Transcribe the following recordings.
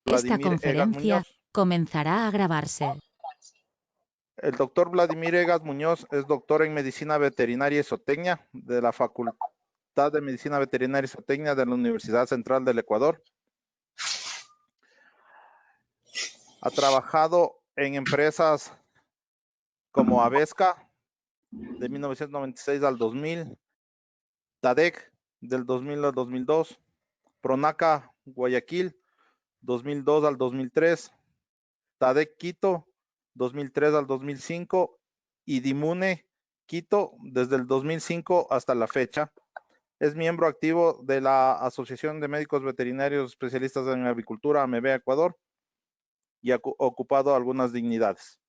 Esta Vladimir Egas conferencia Muñoz. comenzará a grabarse. El doctor Vladimir Egas Muñoz es doctor en Medicina Veterinaria y Zootecnia de la Facultad de Medicina Veterinaria y Zootecnia de la Universidad Central del Ecuador. Ha trabajado en empresas como Avesca de 1996 al 2000, TADEC del 2000 al 2002, Pronaca Guayaquil 2002 al 2003, TADEC Quito 2003 al 2005 y Dimune Quito desde el 2005 hasta la fecha. Es miembro activo de la Asociación de Médicos Veterinarios Especialistas en Avicultura, AMEVE Ecuador, y ha ocupado algunas dignidades.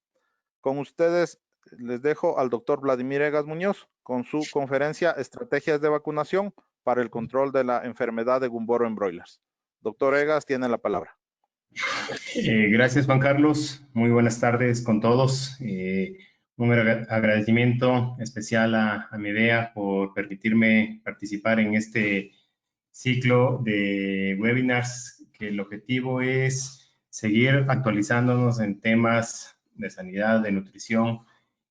Con ustedes les dejo al doctor Vladimir Egas Muñoz con su conferencia Estrategias de Vacunación para el control de la enfermedad de Gumboro en broilers. Doctor Egas, tiene la palabra. Gracias, Juan Carlos. Muy buenas tardes con todos. Un agradecimiento especial a Medea por permitirme participar en este ciclo de webinars, que el objetivo es seguir actualizándonos en temas de sanidad, de nutrición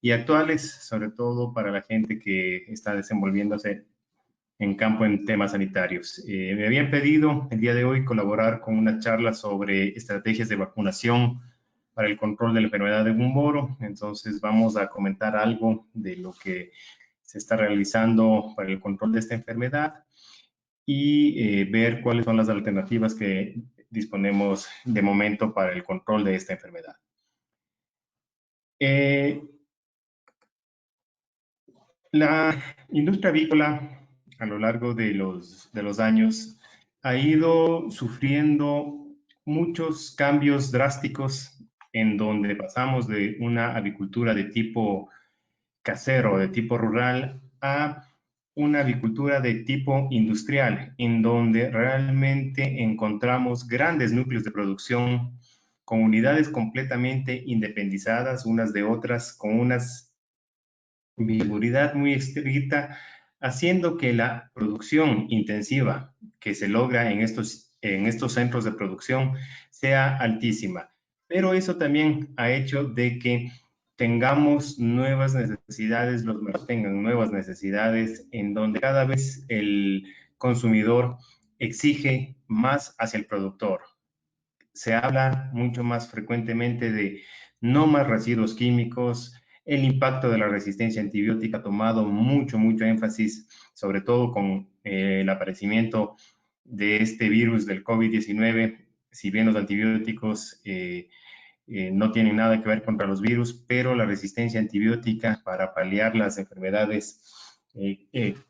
y actuales, sobre todo para la gente que está desenvolviéndose en campo en temas sanitarios. Me habían pedido el día de hoy colaborar con una charla sobre estrategias de vacunación para el control de la enfermedad de Gumboro. Entonces vamos a comentar algo de lo que se está realizando para el control de esta enfermedad y ver cuáles son las alternativas que disponemos de momento para el control de esta enfermedad. La industria avícola a lo largo de los años ha ido sufriendo muchos cambios drásticos en donde pasamos de una avicultura de tipo casero, de tipo rural, a una avicultura de tipo industrial, en donde realmente encontramos grandes núcleos de producción con unidades completamente independizadas unas de otras, con unas seguridad muy estricta, haciendo que la producción intensiva que se logra en estos centros de producción sea altísima. Pero eso también ha hecho de que tengamos nuevas necesidades, los mercados tengan nuevas necesidades, en donde cada vez el consumidor exige más hacia el productor. Se habla mucho más frecuentemente de no más residuos químicos. El impacto de la resistencia antibiótica ha tomado mucho énfasis, sobre todo con el aparecimiento de este virus del COVID-19. Si bien los antibióticos no tienen nada que ver contra los virus, pero la resistencia antibiótica para paliar las enfermedades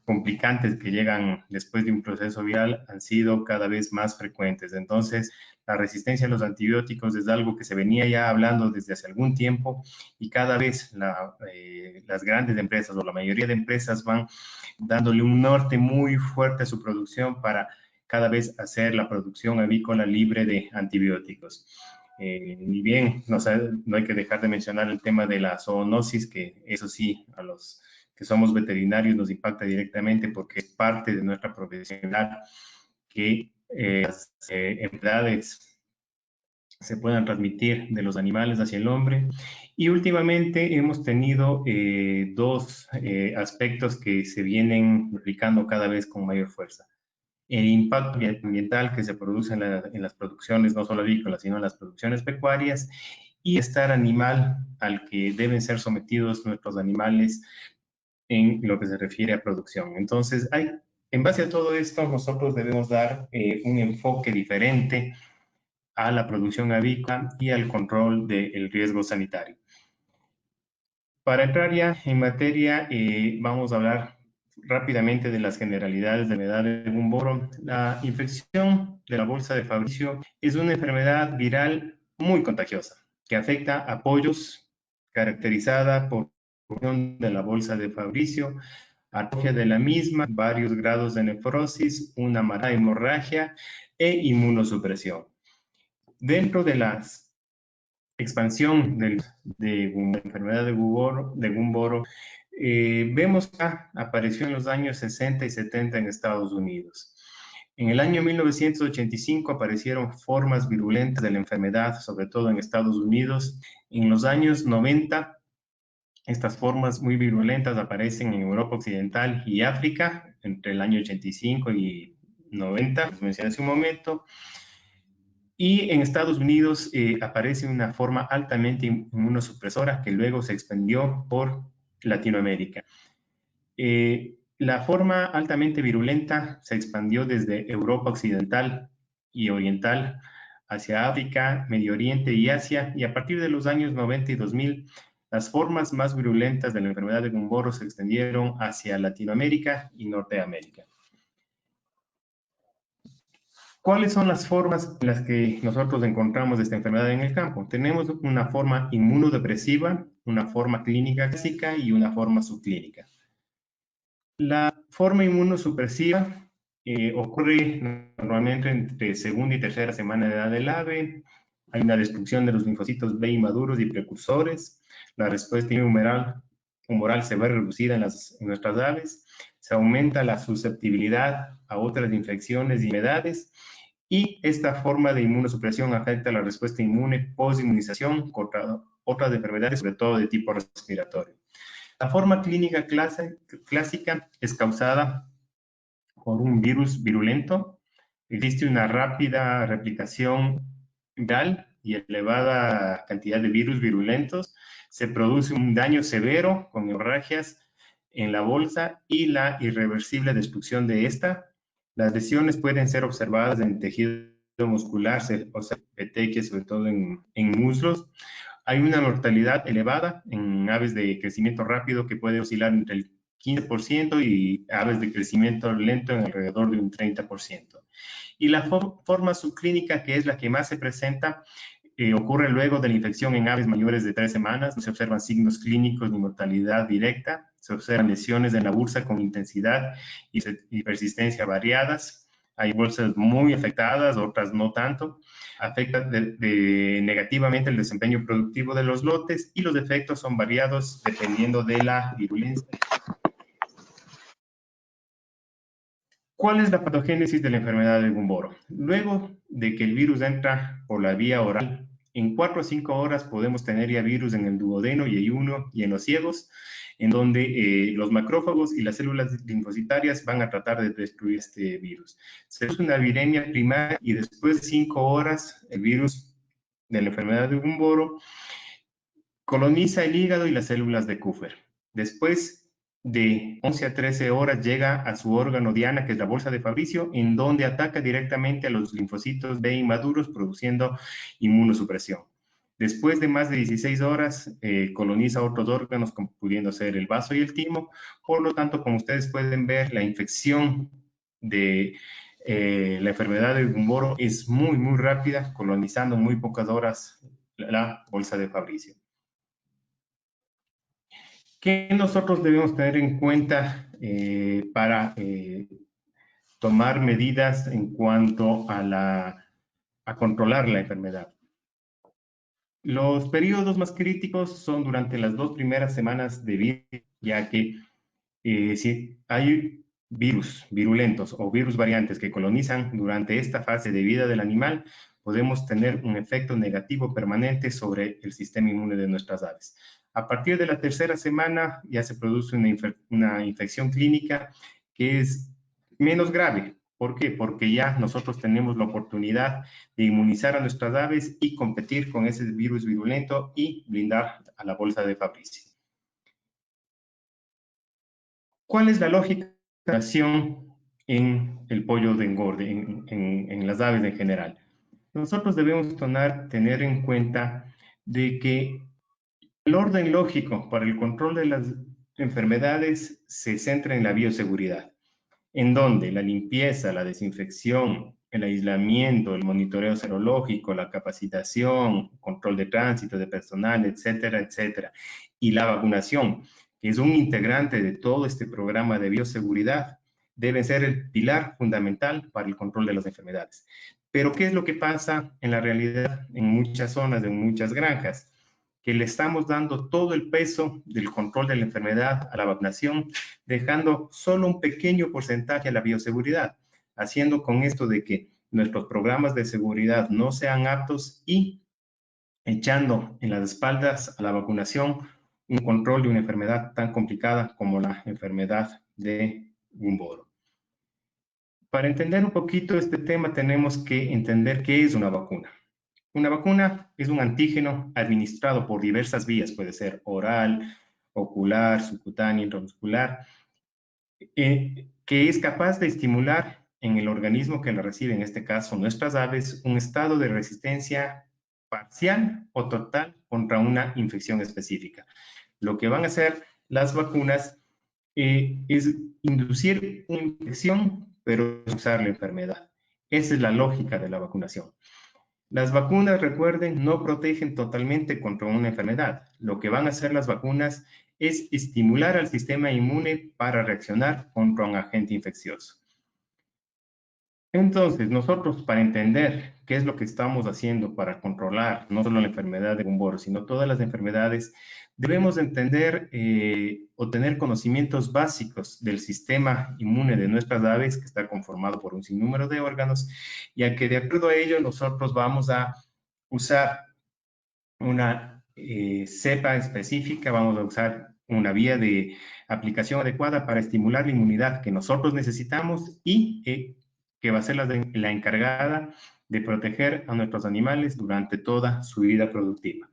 complicantes que llegan después de un proceso viral han sido cada vez más frecuentes. Entonces, la resistencia a los antibióticos es algo que se venía ya hablando desde hace algún tiempo y cada vez las grandes empresas o la mayoría de empresas van dándole un norte muy fuerte a su producción para cada vez hacer la producción avícola libre de antibióticos. Y bien, no hay que dejar de mencionar el tema de la zoonosis, que eso sí, a los que somos veterinarios nos impacta directamente porque es parte de nuestra profesional que las enfermedades se puedan transmitir de los animales hacia el hombre. Y últimamente hemos tenido dos aspectos que se vienen replicando cada vez con mayor fuerza. El impacto ambiental que se produce en las producciones, no solo avícolas, sino en las producciones pecuarias, y estar animal al que deben ser sometidos nuestros animales en lo que se refiere a producción. Entonces, en base a todo esto, nosotros debemos dar un enfoque diferente a la producción avícola y al control del riesgo sanitario. Para entrar ya en materia, vamos a hablar rápidamente de las generalidades de la enfermedad de Gumboro. La infección de la bolsa de Fabricio es una enfermedad viral muy contagiosa que afecta a pollos, caracterizada por de la bolsa de Fabricio, atrofia de la misma, varios grados de nefrosis, una mala hemorragia e inmunosupresión. Dentro de la expansión de la enfermedad de Gumboro, vemos que apareció en los años 60 y 70 en Estados Unidos. En el año 1985 aparecieron formas virulentas de la enfermedad, sobre todo en Estados Unidos. En los años 90, estas formas muy virulentas aparecen en Europa Occidental y África, entre el año 85 y 90, les mencioné hace un momento. Y en Estados Unidos aparece una forma altamente inmunosupresora que luego se expandió por Latinoamérica. La forma altamente virulenta se expandió desde Europa Occidental y Oriental hacia África, Medio Oriente y Asia, y a partir de los años 90 y 2000, las formas más virulentas de la enfermedad de Gumboro se extendieron hacia Latinoamérica y Norteamérica. ¿Cuáles son las formas en las que nosotros encontramos esta enfermedad en el campo? Tenemos una forma inmunodepresiva, una forma clínica clásica y una forma subclínica. La forma inmunosupresiva ocurre normalmente entre segunda y tercera semana de edad del ave. Hay una destrucción de los linfocitos B inmaduros y precursores. La respuesta humoral se ve reducida en nuestras aves. Se aumenta la susceptibilidad a otras infecciones y enfermedades. Y esta forma de inmunosupresión afecta la respuesta inmune post-inmunización contra otras enfermedades, sobre todo de tipo respiratorio. La forma clínica clásica es causada por un virus virulento. Existe una rápida replicación viral y elevada cantidad de virus virulentos. Se produce un daño severo con hemorragias en la bolsa y la irreversible destrucción de esta. Las lesiones pueden ser observadas en tejido muscular, o sea, petequias, sobre todo en muslos. Hay una mortalidad elevada en aves de crecimiento rápido que puede oscilar entre el 15% y aves de crecimiento lento en alrededor de un 30%. Y la forma subclínica, que es la que más se presenta, ocurre luego de la infección en aves mayores de 3 semanas. No se observan signos clínicos ni mortalidad directa. Se observan lesiones en la bursa con intensidad y persistencia variadas. Hay bolsas muy afectadas, otras no tanto. Afecta negativamente el desempeño productivo de los lotes y los efectos son variados dependiendo de la virulencia. ¿Cuál es la patogénesis de la enfermedad de Gumboro? Luego de que el virus entra por la vía oral, en 4 o 5 horas podemos tener ya virus en el duodeno y ayuno y en los ciegos, en donde los macrófagos y las células linfocitarias van a tratar de destruir este virus. Se produce una viremia primaria y después de 5 horas el virus de la enfermedad de Gumboro coloniza el hígado y las células de Kupffer. Después de 11 a 13 horas llega a su órgano diana, que es la bolsa de Fabricio, en donde ataca directamente a los linfocitos B inmaduros, produciendo inmunosupresión. Después de más de 16 horas, coloniza otros órganos, pudiendo ser el vaso y el timo. Por lo tanto, como ustedes pueden ver, la infección de la enfermedad de Gumboro es muy, muy rápida, colonizando en muy pocas horas la bolsa de Fabricio. ¿Qué nosotros debemos tener en cuenta para tomar medidas en cuanto a controlar la enfermedad? Los periodos más críticos son durante las 2 primeras semanas de vida, ya que si hay virus virulentos o virus variantes que colonizan durante esta fase de vida del animal, podemos tener un efecto negativo permanente sobre el sistema inmune de nuestras aves. A partir de la tercera semana ya se produce una infección clínica que es menos grave. ¿Por qué? Porque ya nosotros tenemos la oportunidad de inmunizar a nuestras aves y competir con ese virus virulento y blindar a la bolsa de Fabricio. ¿Cuál es la lógica de acción en el pollo de engorde, en las aves en general? Nosotros debemos tener en cuenta de que el orden lógico para el control de las enfermedades se centra en la bioseguridad, en donde la limpieza, la desinfección, el aislamiento, el monitoreo serológico, la capacitación, control de tránsito de personal, etcétera, etcétera, y la vacunación, que es un integrante de todo este programa de bioseguridad, deben ser el pilar fundamental para el control de las enfermedades. Pero, ¿qué es lo que pasa en la realidad en muchas zonas, en muchas granjas? Que le estamos dando todo el peso del control de la enfermedad a la vacunación, dejando solo un pequeño porcentaje a la bioseguridad. haciendo con esto de que nuestros programas de seguridad no sean aptos y echando en las espaldas a la vacunación un control de una enfermedad tan complicada como la enfermedad de Gumboro. Para entender un poquito este tema tenemos que entender qué es una vacuna. Una vacuna es un antígeno administrado por diversas vías, puede ser oral, ocular, subcutánea, intramuscular, que es capaz de estimular en el organismo que la recibe, en este caso nuestras aves, un estado de resistencia parcial o total contra una infección específica. Lo que van a hacer las vacunas es inducir una infección, pero usar la enfermedad. Esa es la lógica de la vacunación. Las vacunas, recuerden, no protegen totalmente contra una enfermedad. Lo que van a hacer las vacunas es estimular al sistema inmune para reaccionar contra un agente infeccioso. Entonces, nosotros para entender qué es lo que estamos haciendo para controlar no solo la enfermedad de Gumboro, sino todas las enfermedades, debemos entender o tener conocimientos básicos del sistema inmune de nuestras aves, que está conformado por un sinnúmero de órganos, y a que de acuerdo a ello nosotros vamos a usar una cepa específica, vamos a usar una vía de aplicación adecuada para estimular la inmunidad que nosotros necesitamos y que va a ser la encargada de proteger a nuestros animales durante toda su vida productiva.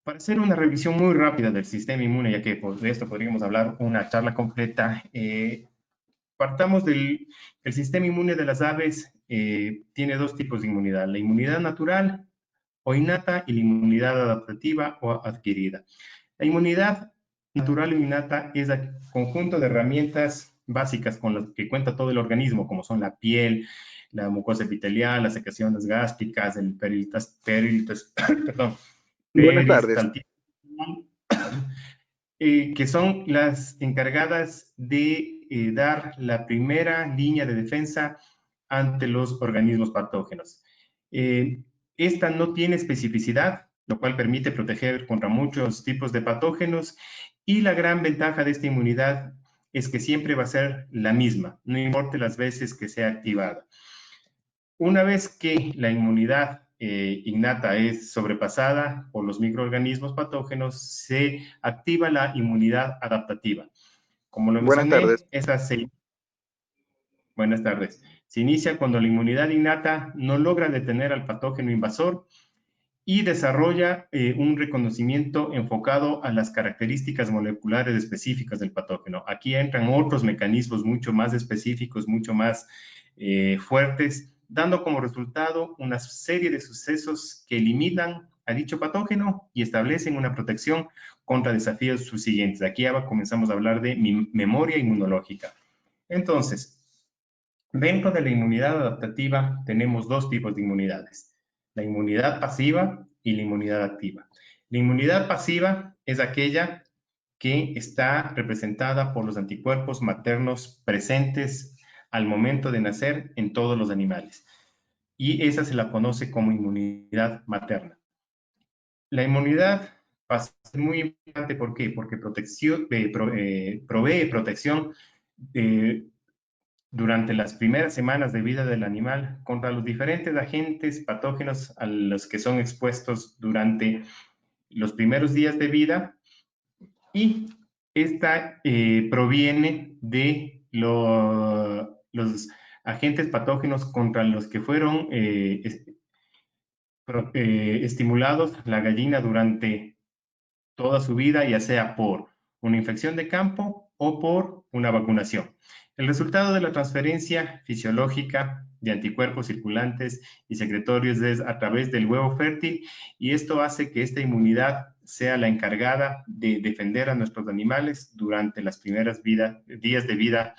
Para hacer una revisión muy rápida del sistema inmune, ya que de esto podríamos hablar una charla completa, partamos del el sistema inmune de las aves. Tiene dos tipos de inmunidad: la inmunidad natural o innata y la inmunidad adaptativa o adquirida. La inmunidad natural o innata es el conjunto de herramientas básicas con las que cuenta todo el organismo, como son la piel, la mucosa epitelial, las secreciones gástricas, el Buenas tardes. Que son las encargadas de dar la primera línea de defensa ante los organismos patógenos. Esta no tiene especificidad, lo cual permite proteger contra muchos tipos de patógenos, y la gran ventaja de esta inmunidad es que siempre va a ser la misma, no importa las veces que sea activada. Una vez que la inmunidad innata es sobrepasada por los microorganismos patógenos, se activa la inmunidad adaptativa. Como lo mencioné, buenas tardes. Se inicia cuando la inmunidad innata no logra detener al patógeno invasor y desarrolla un reconocimiento enfocado a las características moleculares específicas del patógeno. Aquí entran otros mecanismos mucho más específicos, mucho más fuertes, dando como resultado una serie de sucesos que eliminan a dicho patógeno y establecen una protección contra desafíos subsiguientes. Aquí ya comenzamos a hablar de memoria inmunológica. Entonces, dentro de la inmunidad adaptativa tenemos dos tipos de inmunidades: la inmunidad pasiva y la inmunidad activa. La inmunidad pasiva es aquella que está representada por los anticuerpos maternos presentes al momento de nacer en todos los animales, y esa se la conoce como inmunidad materna. La inmunidad pasiva es muy importante, ¿por qué? Porque provee protección durante las primeras semanas de vida del animal contra los diferentes agentes patógenos a los que son expuestos durante los primeros días de vida, y esta proviene de los agentes patógenos contra los que fueron estimulados la gallina durante toda su vida, ya sea por una infección de campo o por una vacunación. El resultado de la transferencia fisiológica de anticuerpos circulantes y secretorios es a través del huevo fértil, y esto hace que esta inmunidad sea la encargada de defender a nuestros animales durante las primeras días de vida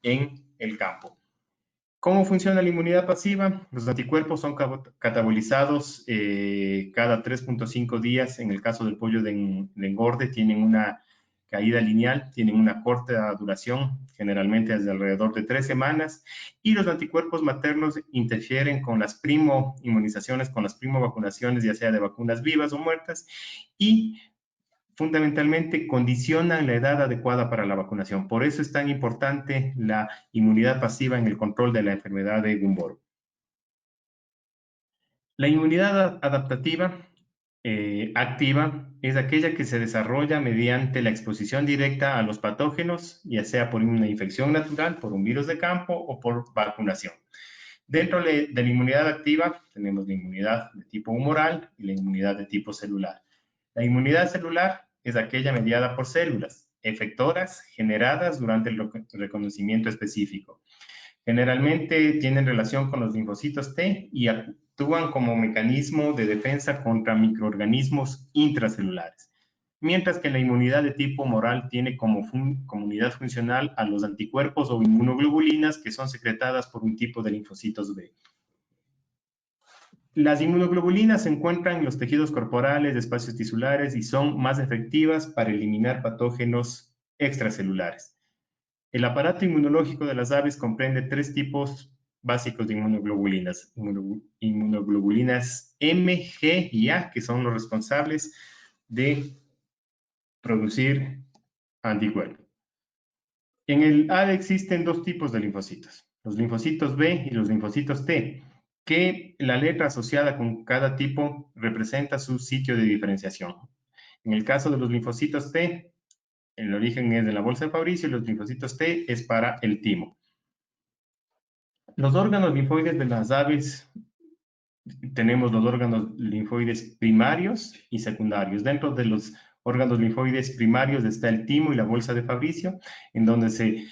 en el campo. ¿Cómo funciona la inmunidad pasiva? Los anticuerpos son catabolizados cada 3.5 días. En el caso del pollo de engorde, tienen una caída lineal, tienen una corta duración, generalmente desde alrededor de 3 semanas, y los anticuerpos maternos interfieren con las primo-inmunizaciones, con las primo-vacunaciones, ya sea de vacunas vivas o muertas, y fundamentalmente condicionan la edad adecuada para la vacunación. Por eso es tan importante la inmunidad pasiva en el control de la enfermedad de Gumboro. La inmunidad adaptativa activa es aquella que se desarrolla mediante la exposición directa a los patógenos, ya sea por una infección natural, por un virus de campo o por vacunación. Dentro de la inmunidad activa tenemos la inmunidad de tipo humoral y la inmunidad de tipo celular. La inmunidad celular es aquella mediada por células efectoras generadas durante el reconocimiento específico. Generalmente tienen relación con los linfocitos T y actúan como mecanismo de defensa contra microorganismos intracelulares. Mientras que la inmunidad de tipo humoral tiene como unidad funcional a los anticuerpos o inmunoglobulinas que son secretadas por un tipo de linfocitos B. Las inmunoglobulinas se encuentran en los tejidos corporales de espacios tisulares y son más efectivas para eliminar patógenos extracelulares. El aparato inmunológico de las aves comprende 3 tipos básicos de inmunoglobulinas. Inmunoglobulinas M, G y A, que son los responsables de producir anticuerpos. En el ave existen 2 tipos de linfocitos, los linfocitos B y los linfocitos T, que la letra asociada con cada tipo representa su sitio de diferenciación. En el caso de los linfocitos T, el origen es de la bolsa de Fabricio y los linfocitos T es para el timo. Los órganos linfoides de las aves, tenemos los órganos linfoides primarios y secundarios. Dentro de los órganos linfoides primarios está el timo y la bolsa de Fabricio, en donde se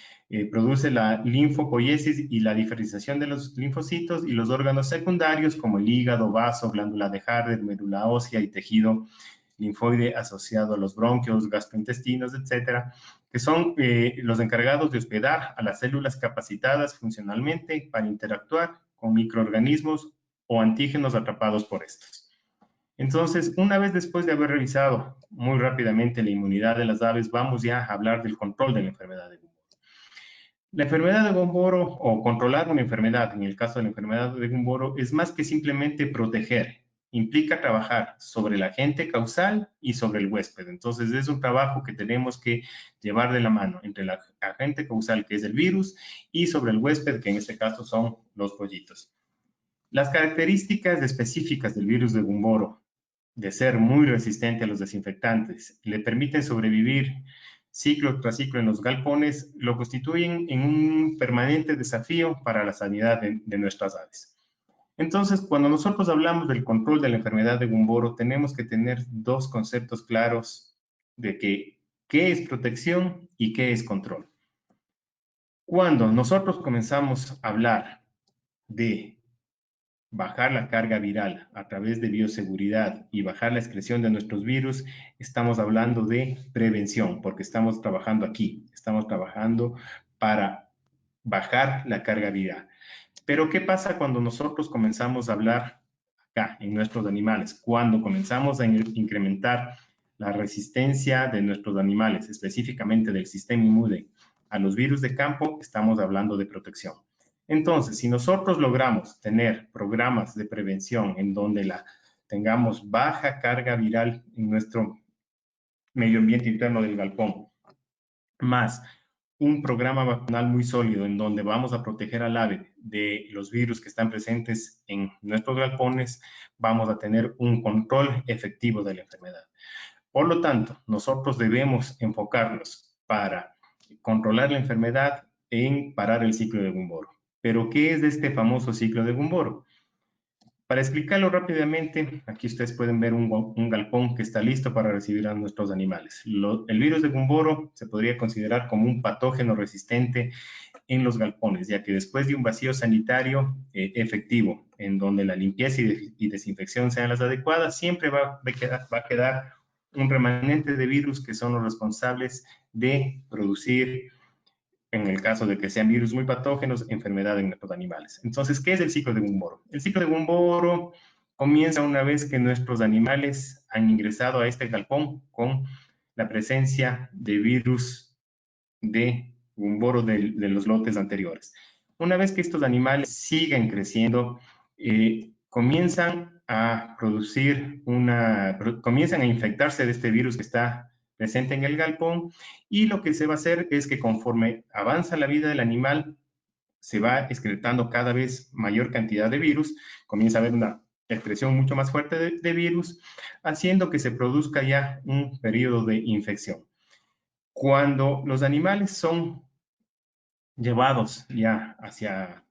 produce la linfopoiesis y la diferenciación de los linfocitos, y los órganos secundarios como el hígado, vaso, glándula de Harder, médula ósea y tejido linfoide asociado a los bronquios, gastrointestinos, etcétera, que son los encargados de hospedar a las células capacitadas funcionalmente para interactuar con microorganismos o antígenos atrapados por estos. Entonces, una vez después de haber revisado muy rápidamente la inmunidad de las aves, vamos ya a hablar del control de la enfermedad de Gumboro. La enfermedad de Gumboro, o controlar una enfermedad, en el caso de la enfermedad de Gumboro, es más que simplemente proteger. Implica trabajar sobre el agente causal y sobre el huésped. Entonces, es un trabajo que tenemos que llevar de la mano entre el agente causal, que es el virus, y sobre el huésped, que en este caso son los pollitos. Las características específicas del virus de Gumboro, de ser muy resistente a los desinfectantes, le permiten sobrevivir ciclo tras ciclo en los galpones, lo constituyen en un permanente desafío para la sanidad de nuestras aves. Entonces, cuando nosotros hablamos del control de la enfermedad de Gumboro, tenemos que tener 2 conceptos claros de qué es protección y qué es control. Cuando nosotros comenzamos a hablar de bajar la carga viral a través de bioseguridad y bajar la excreción de nuestros virus, estamos hablando de prevención, porque estamos trabajando aquí, estamos trabajando para bajar la carga viral. Pero, ¿qué pasa cuando nosotros comenzamos a hablar acá, en nuestros animales? Cuando comenzamos a incrementar la resistencia de nuestros animales, específicamente del sistema inmune, a los virus de campo, estamos hablando de protección. Entonces, si nosotros logramos tener programas de prevención en donde tengamos baja carga viral en nuestro medio ambiente interno del galpón, más un programa vacunal muy sólido en donde vamos a proteger al ave de los virus que están presentes en nuestros galpones, vamos a tener un control efectivo de la enfermedad. Por lo tanto, nosotros debemos enfocarnos para controlar la enfermedad en parar el ciclo de Gumboro. ¿Pero qué es este famoso ciclo de Gumboro? Para explicarlo rápidamente, aquí ustedes pueden ver un galpón que está listo para recibir a nuestros animales. El virus de Gumboro se podría considerar como un patógeno resistente en los galpones, ya que después de un vacío sanitario efectivo, en donde la limpieza y desinfección sean las adecuadas, siempre va a quedar un remanente de virus que son los responsables de producir, en el caso de que sean virus muy patógenos, enfermedad en nuestros animales. Entonces, ¿qué es el ciclo de Gumboro? El ciclo de Gumboro comienza una vez que nuestros animales han ingresado a este galpón con la presencia de virus de Gumboro de los lotes anteriores. Una vez que estos animales siguen creciendo, comienzan a producir comienzan a infectarse de este virus que está presente en el galpón, y lo que se va a hacer es que conforme avanza la vida del animal, se va excretando cada vez mayor cantidad de virus, comienza a haber una excreción mucho más fuerte de virus, haciendo que se produzca ya un periodo de infección. Cuando los animales son llevados ya hacia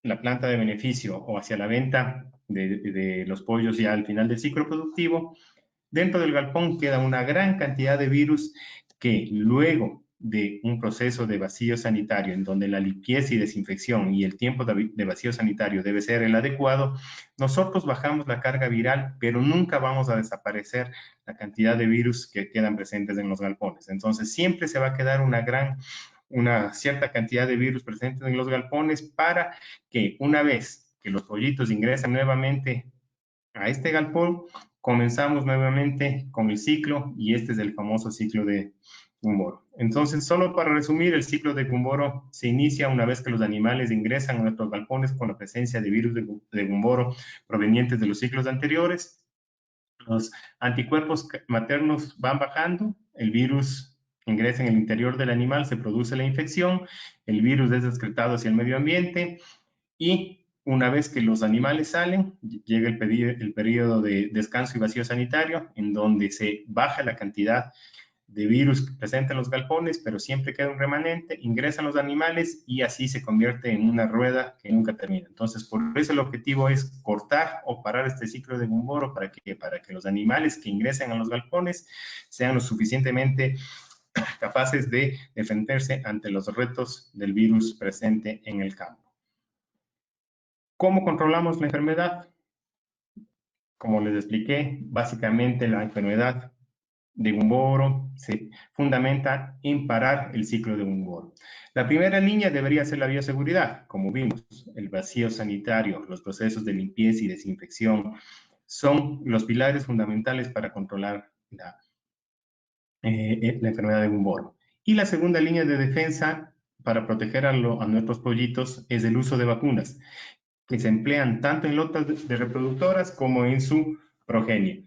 la planta de beneficio o hacia la venta de los pollos ya al final del ciclo productivo, dentro del galpón queda una gran cantidad de virus que luego de un proceso de vacío sanitario en donde la limpieza y desinfección y el tiempo de vacío sanitario debe ser el adecuado, nosotros bajamos la carga viral, pero nunca vamos a desaparecer la cantidad de virus que quedan presentes en los galpones. Entonces siempre se va a quedar una cierta cantidad de virus presentes en los galpones para que una vez que los pollitos ingresan nuevamente a este galpón, comenzamos nuevamente con el ciclo, y este es el famoso ciclo de Gumboro. Entonces, solo para resumir, el ciclo de Gumboro se inicia una vez que los animales ingresan a nuestros galpones con la presencia de virus de Gumboro provenientes de los ciclos anteriores. Los anticuerpos maternos van bajando, el virus ingresa en el interior del animal, se produce la infección, el virus es excretado hacia el medio ambiente, y una vez que los animales salen, llega el periodo de descanso y vacío sanitario, en donde se baja la cantidad de virus presente en los galpones, pero siempre queda un remanente, ingresan los animales y así se convierte en una rueda que nunca termina. Entonces, por eso el objetivo es cortar o parar este ciclo de Gumboro para que los animales que ingresen a los galpones sean lo suficientemente capaces de defenderse ante los retos del virus presente en el campo. ¿Cómo controlamos la enfermedad? Como les expliqué, básicamente la enfermedad de Gumboro se fundamenta en parar el ciclo de Gumboro. La primera línea debería ser la bioseguridad. Como vimos, el vacío sanitario, los procesos de limpieza y desinfección son los pilares fundamentales para controlar la enfermedad de Gumboro. Y la segunda línea de defensa para proteger a nuestros pollitos es el uso de vacunas, que se emplean tanto en lotas de reproductoras como en su progenie.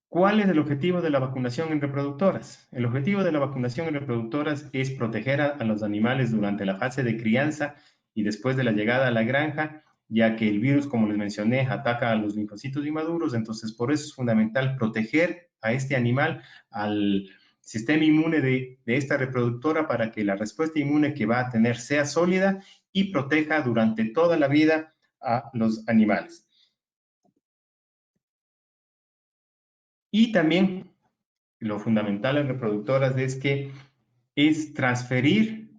¿Cuál es el objetivo de la vacunación en reproductoras? El objetivo de la vacunación en reproductoras es proteger a los animales durante la fase de crianza y después de la llegada a la granja, ya que el virus, como les mencioné, ataca a los linfocitos inmaduros. Entonces, por eso es fundamental proteger a este animal, al sistema inmune de esta reproductora, para que la respuesta inmune que va a tener sea sólida y proteja durante toda la vida a los animales. Y también lo fundamental en reproductoras es que es transferir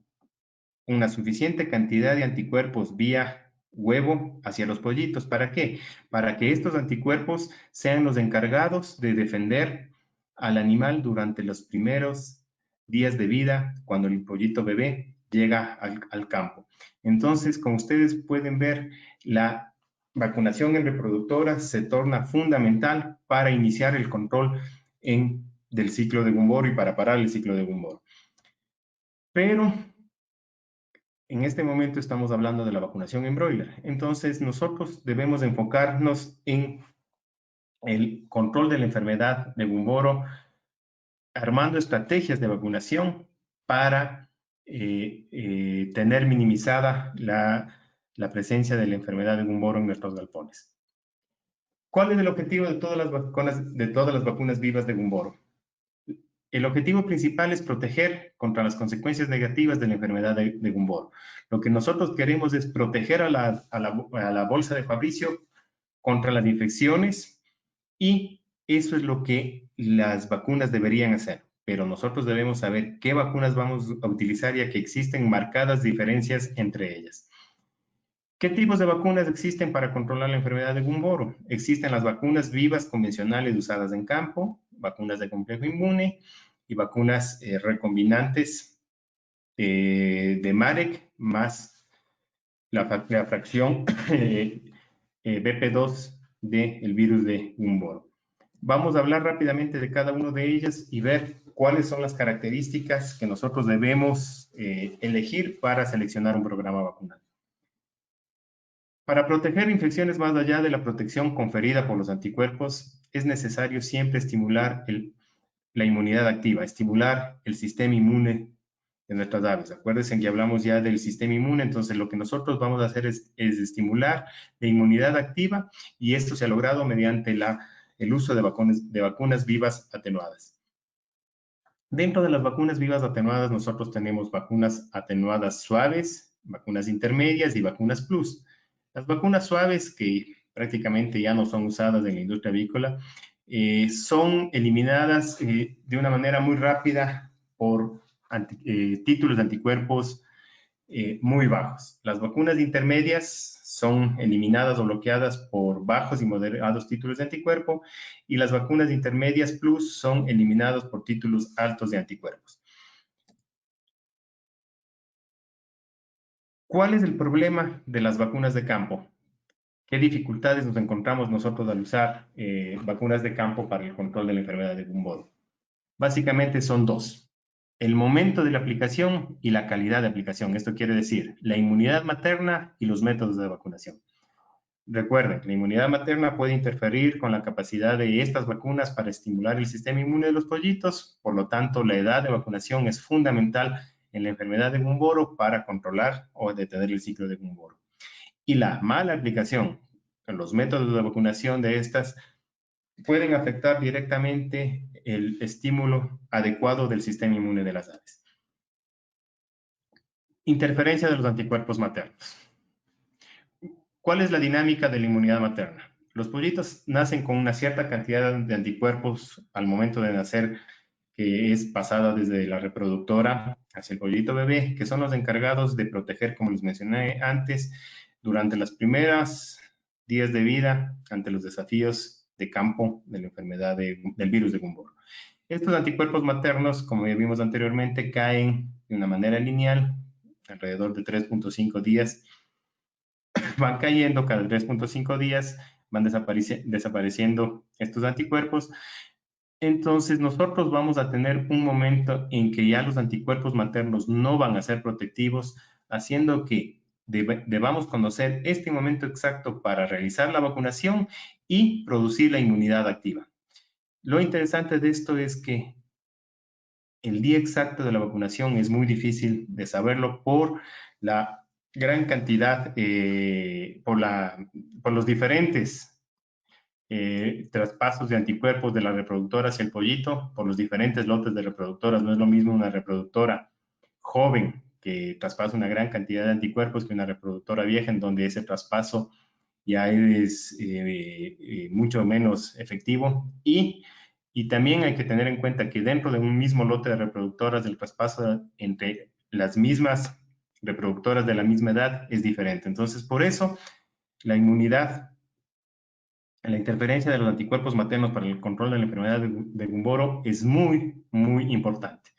una suficiente cantidad de anticuerpos vía huevo hacia los pollitos. ¿Para qué? Para que estos anticuerpos sean los encargados de defender al animal durante los primeros días de vida, cuando el pollito bebé llega al campo. Entonces, como ustedes pueden ver, la vacunación en reproductoras se torna fundamental para iniciar el control del ciclo de Gumboro y para parar el ciclo de Gumboro. Pero en este momento estamos hablando de la vacunación en broiler. Entonces, nosotros debemos enfocarnos en el control de la enfermedad de Gumboro, armando estrategias de vacunación para tener minimizada la presencia de la enfermedad de Gumboro en nuestros galpones. ¿Cuál es el objetivo de todas las vacunas vivas de Gumboro? El objetivo principal es proteger contra las consecuencias negativas de la enfermedad de Gumboro. Lo que nosotros queremos es proteger a la bolsa de Fabricio contra las infecciones, y eso es lo que las vacunas deberían hacer. Pero nosotros debemos saber qué vacunas vamos a utilizar, ya que existen marcadas diferencias entre ellas. ¿Qué tipos de vacunas existen para controlar la enfermedad de Gumboro? Existen las vacunas vivas convencionales usadas en campo, vacunas de complejo inmune y vacunas recombinantes de Marek más la fracción BP2 del virus de Gumboro. Vamos a hablar rápidamente de cada uno de ellas y ver cuáles son las características que nosotros debemos elegir para seleccionar un programa vacunal. Para proteger infecciones más allá de la protección conferida por los anticuerpos, es necesario siempre estimular la inmunidad activa, estimular el sistema inmune de nuestras aves. Acuérdense que hablamos ya del sistema inmune, entonces lo que nosotros vamos a hacer es estimular la inmunidad activa, y esto se ha logrado mediante el uso de vacunas vivas atenuadas. Dentro de las vacunas vivas atenuadas, nosotros tenemos vacunas atenuadas suaves, vacunas intermedias y vacunas plus. Las vacunas suaves, que prácticamente ya no son usadas en la industria avícola, son eliminadas de una manera muy rápida por títulos de anticuerpos muy bajos. Las vacunas intermedias son eliminadas o bloqueadas por bajos y moderados títulos de anticuerpo, y las vacunas intermedias plus son eliminadas por títulos altos de anticuerpos. ¿Cuál es el problema de las vacunas de campo? ¿Qué dificultades nos encontramos nosotros al usar vacunas de campo para el control de la enfermedad de Gumboro? Básicamente son dos: el momento de la aplicación y la calidad de aplicación. Esto quiere decir la inmunidad materna y los métodos de vacunación. Recuerden, la inmunidad materna puede interferir con la capacidad de estas vacunas para estimular el sistema inmune de los pollitos. Por lo tanto, la edad de vacunación es fundamental en la enfermedad de Gumboro para controlar o detener el ciclo de Gumboro. Y la mala aplicación, los métodos de vacunación de estas, pueden afectar directamente el estímulo adecuado del sistema inmune de las aves. Interferencia de los anticuerpos maternos. ¿Cuál es la dinámica de la inmunidad materna? Los pollitos nacen con una cierta cantidad de anticuerpos al momento de nacer, que es pasada desde la reproductora hacia el pollito bebé, que son los encargados de proteger, como les mencioné antes, durante las primeras días de vida ante los desafíos de campo de la enfermedad del virus de Gumboro. Estos anticuerpos maternos, como ya vimos anteriormente, caen de una manera lineal, alrededor de 3.5 días. Van cayendo cada 3.5 días, van desapareciendo estos anticuerpos. Entonces, nosotros vamos a tener un momento en que ya los anticuerpos maternos no van a ser protectivos, haciendo que debamos conocer este momento exacto para realizar la vacunación y producir la inmunidad activa. Lo interesante de esto es que el día exacto de la vacunación es muy difícil de saberlo por la gran cantidad, por los diferentes traspasos de anticuerpos de la reproductora hacia el pollito, por los diferentes lotes de reproductoras. No es lo mismo una reproductora joven que traspasa una gran cantidad de anticuerpos que una reproductora vieja, en donde ese traspaso ya es mucho menos efectivo. Y también hay que tener en cuenta que dentro de un mismo lote de reproductoras, el traspaso entre las mismas reproductoras de la misma edad es diferente. Entonces, por eso, la inmunidad, la interferencia de los anticuerpos maternos para el control de la enfermedad de Gumboro es muy, muy importante.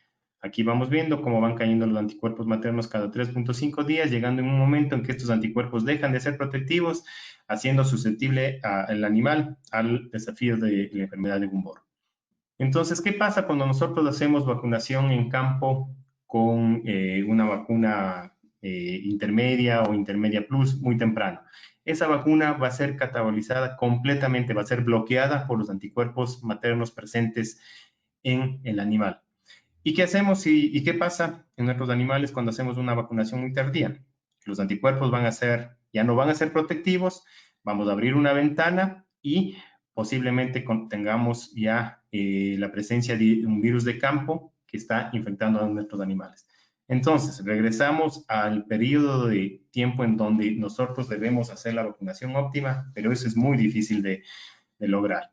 Aquí vamos viendo cómo van cayendo los anticuerpos maternos cada 3.5 días, llegando en un momento en que estos anticuerpos dejan de ser protectivos, haciendo susceptible al animal al desafío de la enfermedad de Gumboro. Entonces, ¿qué pasa cuando nosotros hacemos vacunación en campo con una vacuna intermedia o intermedia plus muy temprano? Esa vacuna va a ser catabolizada completamente, va a ser bloqueada por los anticuerpos maternos presentes en el animal. ¿Y qué hacemos y qué pasa en nuestros animales cuando hacemos una vacunación muy tardía? Los anticuerpos ya no van a ser protectivos, vamos a abrir una ventana y posiblemente tengamos ya la presencia de un virus de campo que está infectando a nuestros animales. Entonces, regresamos al periodo de tiempo en donde nosotros debemos hacer la vacunación óptima, pero eso es muy difícil de lograr.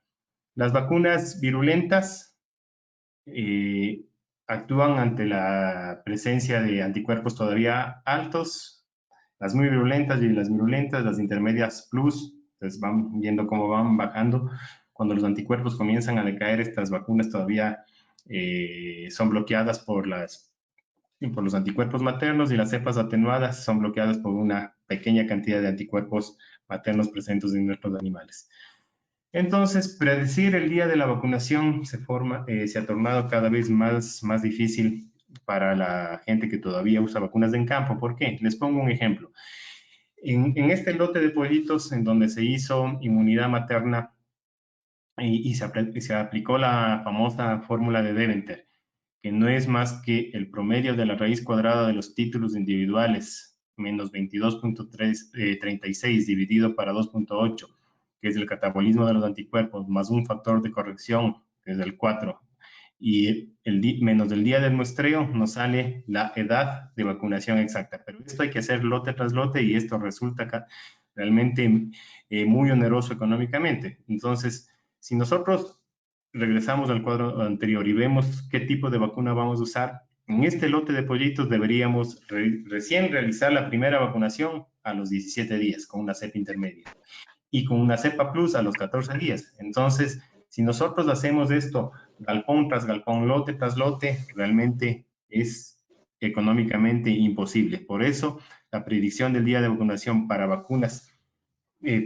Las vacunas virulentas actúan ante la presencia de anticuerpos todavía altos, las muy virulentas y las virulentas, las intermedias plus. Entonces van viendo cómo van bajando. Cuando los anticuerpos comienzan a decaer, estas vacunas todavía son bloqueadas por los anticuerpos maternos, y las cepas atenuadas son bloqueadas por una pequeña cantidad de anticuerpos maternos presentes en nuestros animales. Entonces, predecir el día de la vacunación se ha tornado cada vez más difícil para la gente que todavía usa vacunas en campo. ¿Por qué? Les pongo un ejemplo. En este lote de pollitos en donde se hizo inmunidad materna y se aplicó la famosa fórmula de Deventer, que no es más que el promedio de la raíz cuadrada de los títulos individuales menos 22.36 dividido para 2.8, que es el catabolismo de los anticuerpos, más un factor de corrección, que es el 4, y menos del día del muestreo nos sale la edad de vacunación exacta. Pero esto hay que hacer lote tras lote y esto resulta realmente muy oneroso económicamente. Entonces, si nosotros regresamos al cuadro anterior y vemos qué tipo de vacuna vamos a usar, en este lote de pollitos deberíamos recién realizar la primera vacunación a los 17 días con una cepa intermedia y con una cepa plus a los 14 días. Entonces, si nosotros hacemos esto galpón tras galpón, lote tras lote, realmente es económicamente imposible. Por eso, la predicción del día de vacunación para vacunas,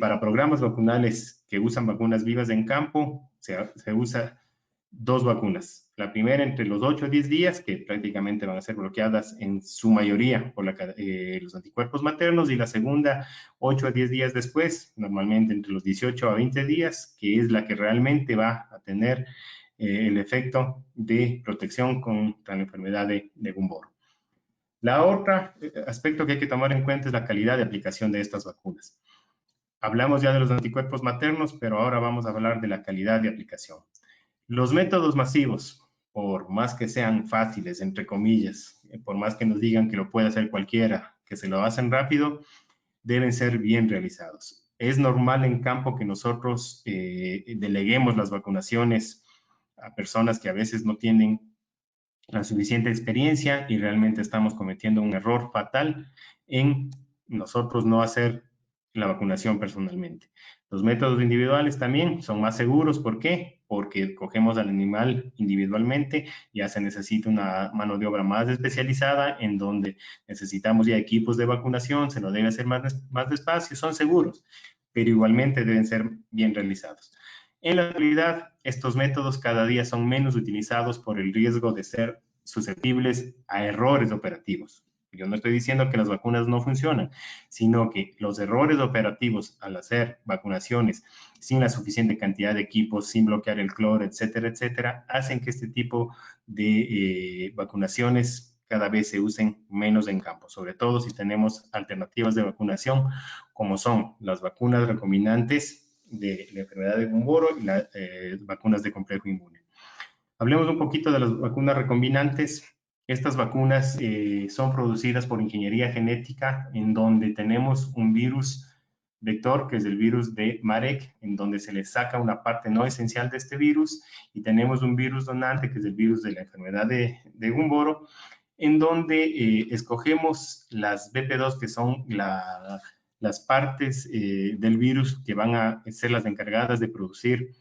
para programas vacunales que usan vacunas vivas en campo, se usa 2 vacunas. La primera entre los 8 a 10 días, que prácticamente van a ser bloqueadas en su mayoría por los anticuerpos maternos, y la segunda 8 a 10 días después, normalmente entre los 18 a 20 días, que es la que realmente va a tener el efecto de protección contra la enfermedad de Gumboro. La otra aspecto que hay que tomar en cuenta es la calidad de aplicación de estas vacunas. Hablamos ya de los anticuerpos maternos, pero ahora vamos a hablar de la calidad de aplicación. Los métodos masivos, por más que sean fáciles, entre comillas, por más que nos digan que lo puede hacer cualquiera, que se lo hacen rápido, deben ser bien realizados. Es normal en campo que nosotros deleguemos las vacunaciones a personas que a veces no tienen la suficiente experiencia y realmente estamos cometiendo un error fatal en nosotros no hacer la vacunación personalmente. Los métodos individuales también son más seguros. ¿Por qué? Porque cogemos al animal individualmente, ya se necesita una mano de obra más especializada en donde necesitamos ya equipos de vacunación, se lo debe hacer más despacio, son seguros, pero igualmente deben ser bien realizados. En la actualidad, estos métodos cada día son menos utilizados por el riesgo de ser susceptibles a errores operativos. Yo no estoy diciendo que las vacunas no funcionan, sino que los errores operativos al hacer vacunaciones sin la suficiente cantidad de equipos, sin bloquear el cloro, etcétera, etcétera, hacen que este tipo de vacunaciones cada vez se usen menos en campo, sobre todo si tenemos alternativas de vacunación como son las vacunas recombinantes de la enfermedad de Gumboro y las vacunas de complejo inmune. Hablemos un poquito de las vacunas recombinantes. Estas vacunas son producidas por ingeniería genética, en donde tenemos un virus vector, que es el virus de Marek, en donde se le saca una parte no esencial de este virus, y tenemos un virus donante, que es el virus de la enfermedad de Gumboro, en donde escogemos las BP2, que son las partes del virus que van a ser las encargadas de producir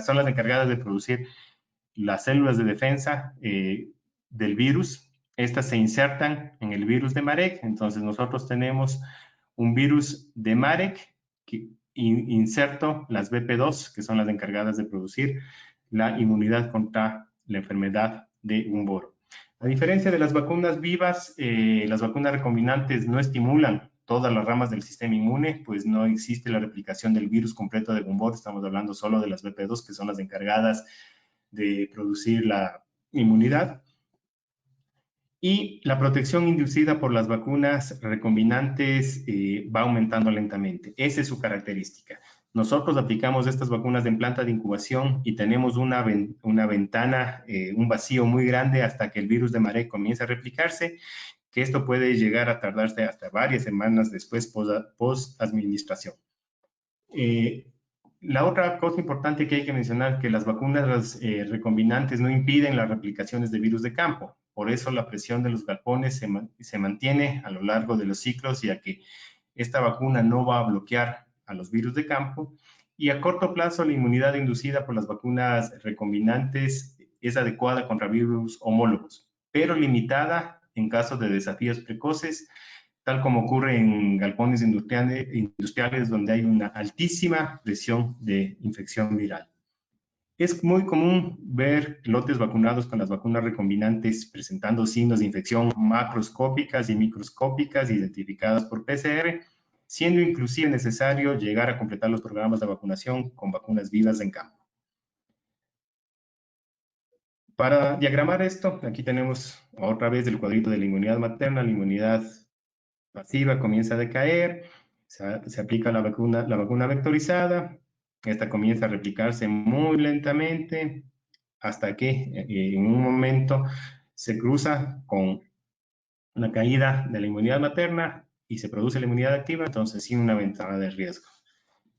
son las encargadas de producir las células de defensa del virus. Estas se insertan en el virus de Marek. Entonces nosotros tenemos un virus de Marek que inserto las BP2, que son las encargadas de producir la inmunidad contra la enfermedad de Gumboro. A diferencia de las vacunas vivas, las vacunas recombinantes no estimulan todas las ramas del sistema inmune, pues no existe la replicación del virus completo de Gumboro. Estamos hablando solo de las BP2, que son las encargadas de producir la inmunidad. Y la protección inducida por las vacunas recombinantes va aumentando lentamente. Esa es su característica. Nosotros aplicamos estas vacunas en planta de incubación y tenemos una ventana, un vacío muy grande hasta que el virus de Marek comience a replicarse, que esto puede llegar a tardarse hasta varias semanas después post-administración. La otra cosa importante que hay que mencionar es que las vacunas recombinantes no impiden las replicaciones de virus de campo. Por eso la presión de los galpones se mantiene a lo largo de los ciclos, ya que esta vacuna no va a bloquear a los virus de campo. Y a corto plazo, la inmunidad inducida por las vacunas recombinantes es adecuada contra virus homólogos, pero limitada en caso de desafíos precoces, tal como ocurre en galpones industriales donde hay una altísima presión de infección viral. Es muy común ver lotes vacunados con las vacunas recombinantes presentando signos de infección macroscópicas y microscópicas identificadas por PCR, siendo inclusive necesario llegar a completar los programas de vacunación con vacunas vivas en campo. Para diagramar esto, aquí tenemos otra vez el cuadrito de la inmunidad materna. La inmunidad pasiva comienza a decaer, se aplica la vacuna vectorizada, esta comienza a replicarse muy lentamente hasta que en un momento se cruza con la caída de la inmunidad materna y se produce la inmunidad activa, entonces sí una ventana de riesgo.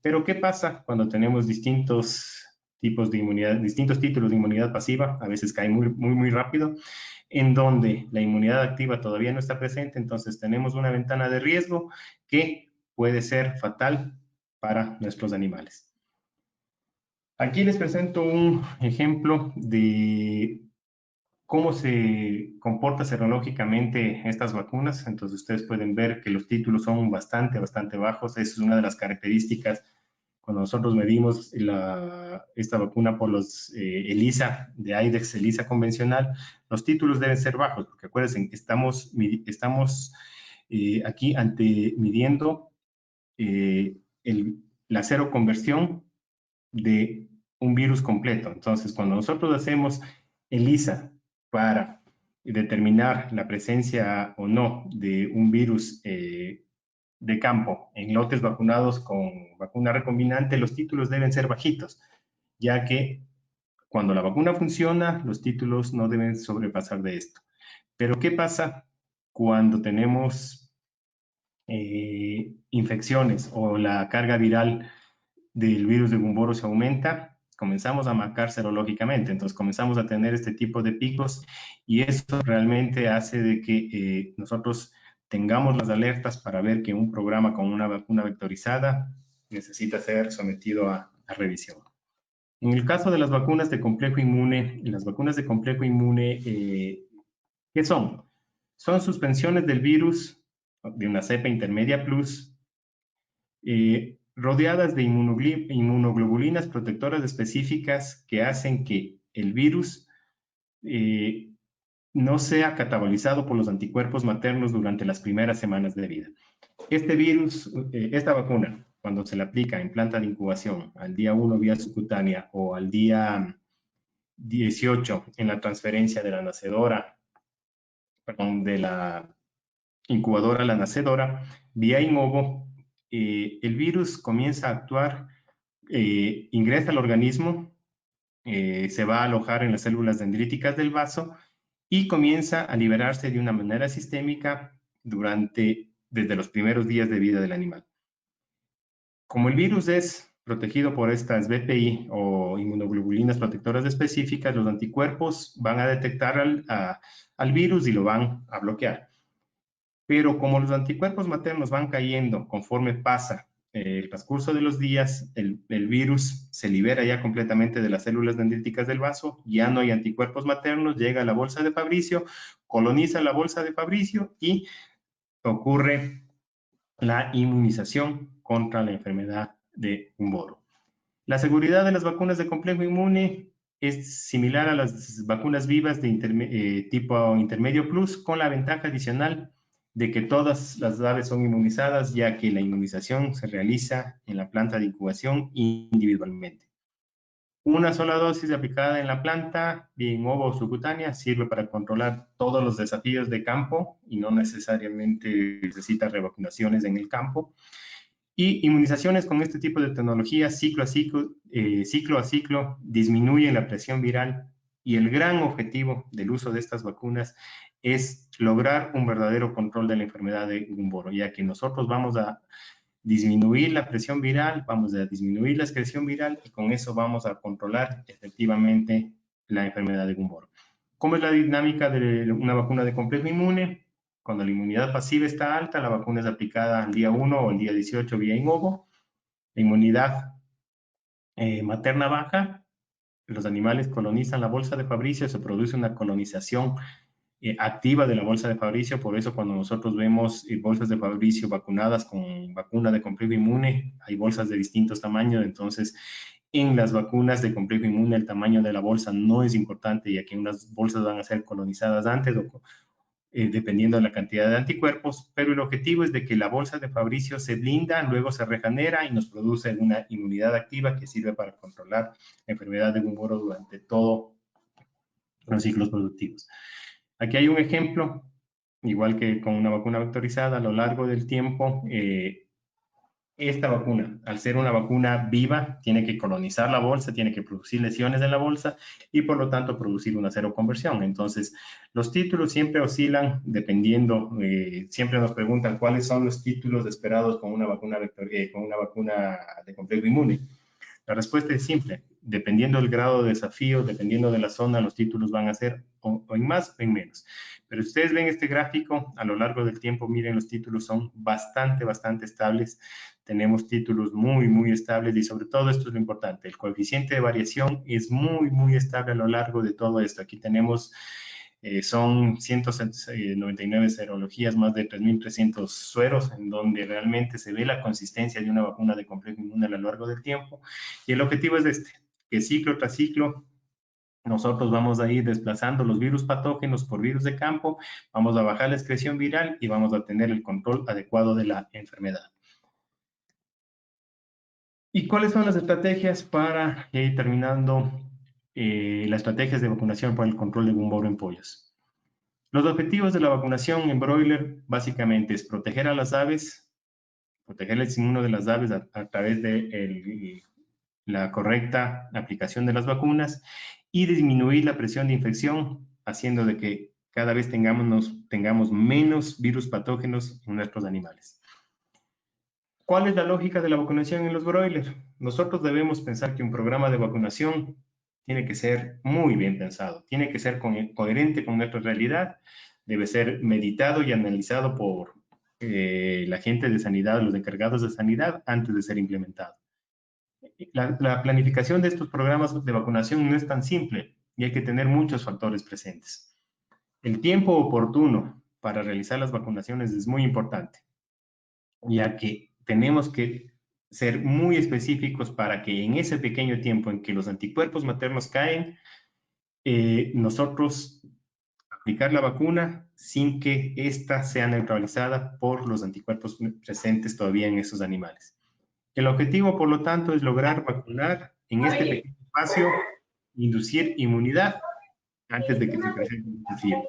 Pero ¿qué pasa cuando tenemos distintos tipos de inmunidad, distintos títulos de inmunidad pasiva? A veces cae muy rápido, en donde la inmunidad activa todavía no está presente, entonces tenemos una ventana de riesgo que puede ser fatal para nuestros animales. Aquí les presento un ejemplo de cómo se comporta serológicamente estas vacunas. Entonces ustedes pueden ver que los títulos son bastante bajos. Esa es una de las características cuando nosotros medimos esta vacuna por los ELISA de IDEXX, ELISA convencional. Los títulos deben ser bajos, porque acuérdense, estamos aquí midiendo la seroconversión de un virus completo. Entonces, cuando nosotros hacemos ELISA para determinar la presencia o no de un virus de campo en lotes vacunados con vacuna recombinante, los títulos deben ser bajitos, ya que cuando la vacuna funciona, los títulos no deben sobrepasar de esto. Pero ¿qué pasa cuando tenemos infecciones o la carga viral del virus de Gumboro se aumenta? Comenzamos a marcar serológicamente, entonces comenzamos a tener este tipo de picos y eso realmente hace de que nosotros tengamos las alertas para ver que un programa con una vacuna vectorizada necesita ser sometido a revisión. En el caso de las vacunas de complejo inmune, las vacunas de complejo inmune, ¿qué son? Son suspensiones del virus de una cepa intermedia plus, rodeadas de inmunoglobulinas protectoras específicas que hacen que el virus no sea catabolizado por los anticuerpos maternos durante las primeras semanas de vida. Este virus, esta vacuna, cuando se la aplica en planta de incubación al día 1 vía subcutánea o al día 18 en la transferencia de la nacedora, perdón, de la incubadora a la nacedora, vía in ovo, el virus comienza a actuar, ingresa al organismo, se va a alojar en las células dendríticas del vaso y comienza a liberarse de una manera sistémica desde los primeros días de vida del animal. Como el virus es protegido por estas BPI o inmunoglobulinas protectoras específicas, los anticuerpos van a detectar al virus y lo van a bloquear. Pero como los anticuerpos maternos van cayendo conforme pasa el transcurso de los días, el virus se libera ya completamente de las células dendríticas del vaso, ya no hay anticuerpos maternos, llega a la bolsa de Fabricio, coloniza la bolsa de Fabricio y ocurre la inmunización contra la enfermedad de Gumboro. La seguridad de las vacunas de complejo inmune es similar a las vacunas vivas de tipo intermedio plus, con la ventaja adicional de que todas las aves son inmunizadas, ya que la inmunización se realiza en la planta de incubación individualmente. Una sola dosis aplicada en la planta, bien ovo o subcutánea, sirve para controlar todos los desafíos de campo y no necesariamente necesita revacunaciones en el campo. Y inmunizaciones con este tipo de tecnología, ciclo a ciclo, disminuyen la presión viral y el gran objetivo del uso de estas vacunas es lograr un verdadero control de la enfermedad de Gumboro, ya que nosotros vamos a disminuir la presión viral, vamos a disminuir la excreción viral y con eso vamos a controlar efectivamente la enfermedad de Gumboro. ¿Cómo es la dinámica de una vacuna de complejo inmune? Cuando la inmunidad pasiva está alta, la vacuna es aplicada al día 1 o al día 18 vía in ovo. La inmunidad materna baja, los animales colonizan la bolsa de Fabricio, se produce una colonización activa de la bolsa de Fabricio, por eso cuando nosotros vemos bolsas de Fabricio vacunadas con vacuna de complejo inmune, hay bolsas de distintos tamaños, entonces en las vacunas de complejo inmune el tamaño de la bolsa no es importante, ya que unas bolsas van a ser colonizadas antes dependiendo de la cantidad de anticuerpos, pero el objetivo es de que la bolsa de Fabricio se blinda, luego se regenera y nos produce una inmunidad activa que sirve para controlar la enfermedad de Gumboro durante todos los ciclos productivos. Aquí hay un ejemplo, igual que con una vacuna vectorizada, a lo largo del tiempo, esta vacuna, al ser una vacuna viva, tiene que colonizar la bolsa, tiene que producir lesiones en la bolsa y por lo tanto producir una seroconversión. Entonces, los títulos siempre oscilan dependiendo, siempre nos preguntan cuáles son los títulos esperados con una vacuna de complejo inmune. La respuesta es simple, dependiendo del grado de desafío, dependiendo de la zona, los títulos van a ser o en más o en menos. Pero si ustedes ven este gráfico, a lo largo del tiempo, miren, los títulos son bastante estables. Tenemos títulos muy estables y sobre todo esto es lo importante, el coeficiente de variación es muy estable a lo largo de todo esto. Aquí tenemos, son 199 serologías, más de 3.300 sueros, en donde realmente se ve la consistencia de una vacuna de complejo inmune a lo largo del tiempo. Y el objetivo es que ciclo tras ciclo, nosotros vamos a ir desplazando los virus patógenos por virus de campo, vamos a bajar la excreción viral y vamos a tener el control adecuado de la enfermedad. ¿Y cuáles son las estrategias para ir terminando las estrategias de vacunación para el control de Gumboro en pollos? Los objetivos de la vacunación en broiler básicamente es proteger a las aves, proteger el inmuno de las aves a través de la correcta aplicación de las vacunas y disminuir la presión de infección, haciendo de que cada vez tengamos menos virus patógenos en nuestros animales. ¿Cuál es la lógica de la vacunación en los broilers? Nosotros debemos pensar que un programa de vacunación tiene que ser muy bien pensado, tiene que ser coherente con nuestra realidad, debe ser meditado y analizado por la gente de sanidad, los encargados de sanidad, antes de ser implementado. La planificación de estos programas de vacunación no es tan simple y hay que tener muchos factores presentes. El tiempo oportuno para realizar las vacunaciones es muy importante, ya que tenemos que ser muy específicos para que en ese pequeño tiempo en que los anticuerpos maternos caen, nosotros aplicar la vacuna sin que ésta sea neutralizada por los anticuerpos presentes todavía en esos animales. El objetivo, por lo tanto, es lograr vacunar en este pequeño espacio, inducir inmunidad antes de que se presente el desafío.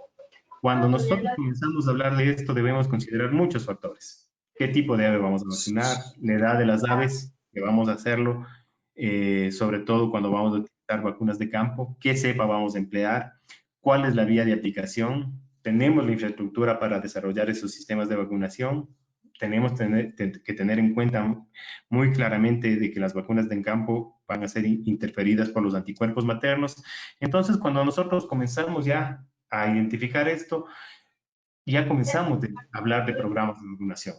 Cuando nosotros comenzamos a hablar de esto, debemos considerar muchos factores. ¿Qué tipo de ave vamos a vacunar? La edad de las aves, que vamos a hacerlo, sobre todo cuando vamos a utilizar vacunas de campo. ¿Qué cepa vamos a emplear? ¿Cuál es la vía de aplicación? ¿Tenemos la infraestructura para desarrollar esos sistemas de vacunación? Tenemos que tener en cuenta muy claramente de que las vacunas de campo van a ser interferidas por los anticuerpos maternos. Entonces, cuando nosotros comenzamos ya a identificar esto, ya comenzamos a hablar de programas de vacunación.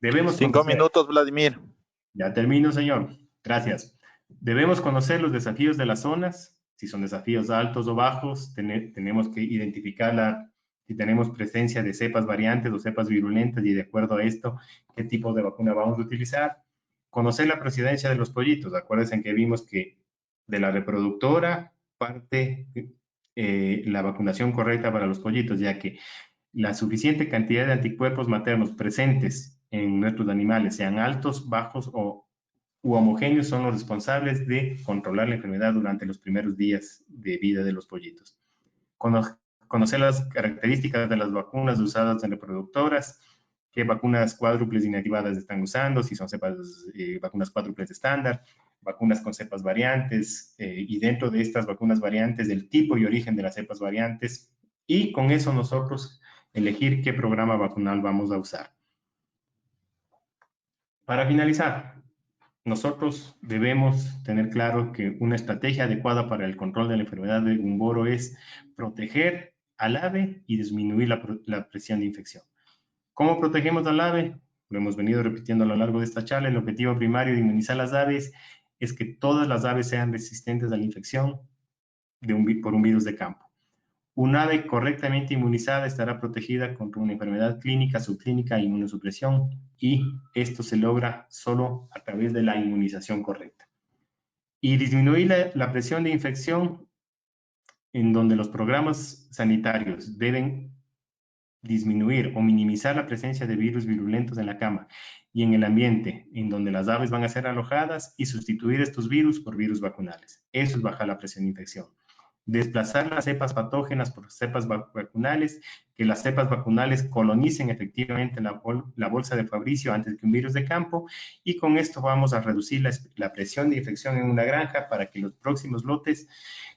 Debemos 5 conocer, minutos, Vladimir. ya termino, señor. Gracias. Debemos conocer los desafíos de las zonas, si son desafíos altos o bajos, tenemos que identificar si tenemos presencia de cepas variantes o cepas virulentas y de acuerdo a esto, qué tipo de vacuna vamos a utilizar. Conocer la procedencia de los pollitos. Acuérdense que vimos que de la reproductora parte la vacunación correcta para los pollitos, ya que la suficiente cantidad de anticuerpos maternos presentes en nuestros animales, sean altos, bajos u homogéneos, son los responsables de controlar la enfermedad durante los primeros días de vida de los pollitos. Conocer las características de las vacunas usadas en reproductoras, qué vacunas cuádruples inactivadas están usando, si son vacunas cuádruples estándar, vacunas con cepas variantes, y dentro de estas vacunas variantes, el tipo y origen de las cepas variantes, y con eso nosotros elegir qué programa vacunal vamos a usar. Para finalizar, nosotros debemos tener claro que una estrategia adecuada para el control de la enfermedad de Gumboro es proteger al ave y disminuir la presión de infección. ¿Cómo protegemos al ave? Lo hemos venido repitiendo a lo largo de esta charla. El objetivo primario de inmunizar las aves es que todas las aves sean resistentes a la infección por un virus de campo. Un ave correctamente inmunizada estará protegida contra una enfermedad clínica, subclínica e inmunosupresión, y esto se logra solo a través de la inmunización correcta. Y disminuir la presión de infección, en donde los programas sanitarios deben disminuir o minimizar la presencia de virus virulentos en la cama y en el ambiente en donde las aves van a ser alojadas y sustituir estos virus por virus vacunales. Eso es bajar la presión de infección. Desplazar las cepas patógenas por cepas vacunales, que las cepas vacunales colonicen efectivamente la bolsa de Fabricio antes que un virus de campo, y con esto vamos a reducir la presión de infección en una granja para que los próximos lotes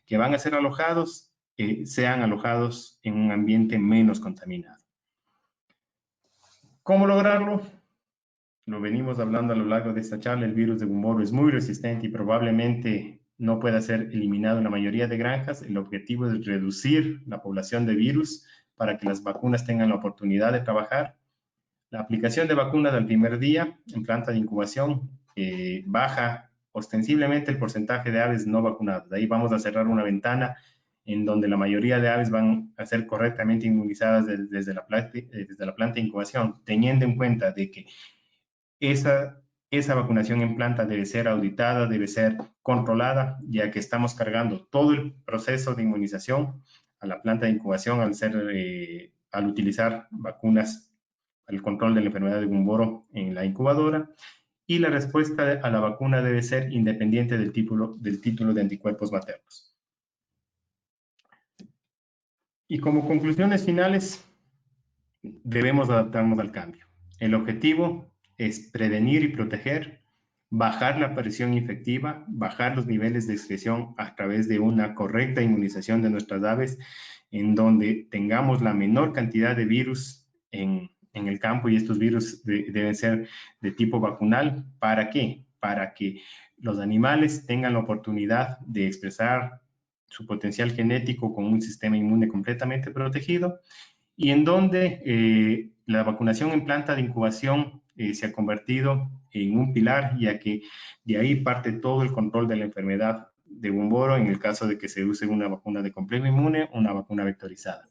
que van a ser alojados sean alojados en un ambiente menos contaminado. ¿Cómo lograrlo? Lo venimos hablando a lo largo de esta charla. El virus de Gumboro es muy resistente y probablemente no pueda ser eliminado en la mayoría de granjas. El objetivo es reducir la población de virus para que las vacunas tengan la oportunidad de trabajar. La aplicación de vacunas al primer día en planta de incubación baja ostensiblemente el porcentaje de aves no vacunadas. De ahí vamos a cerrar una ventana en donde la mayoría de aves van a ser correctamente inmunizadas desde la planta de incubación, teniendo en cuenta de que esa vacunación en planta debe ser auditada, debe ser controlada, ya que estamos cargando todo el proceso de inmunización a la planta de incubación al utilizar vacunas para el control de la enfermedad de Gumboro en la incubadora, y la respuesta a la vacuna debe ser independiente del título de anticuerpos maternos. Y como conclusiones finales, debemos adaptarnos al cambio. El objetivo es prevenir y proteger, bajar la presión infectiva, bajar los niveles de excreción a través de una correcta inmunización de nuestras aves, en donde tengamos la menor cantidad de virus en el campo, y estos virus deben ser de tipo vacunal. ¿Para qué? Para que los animales tengan la oportunidad de expresar su potencial genético con un sistema inmune completamente protegido, y en donde la vacunación en planta de incubación se ha convertido en un pilar, ya que de ahí parte todo el control de la enfermedad de Gumboro en el caso de que se use una vacuna de complejo inmune o una vacuna vectorizada.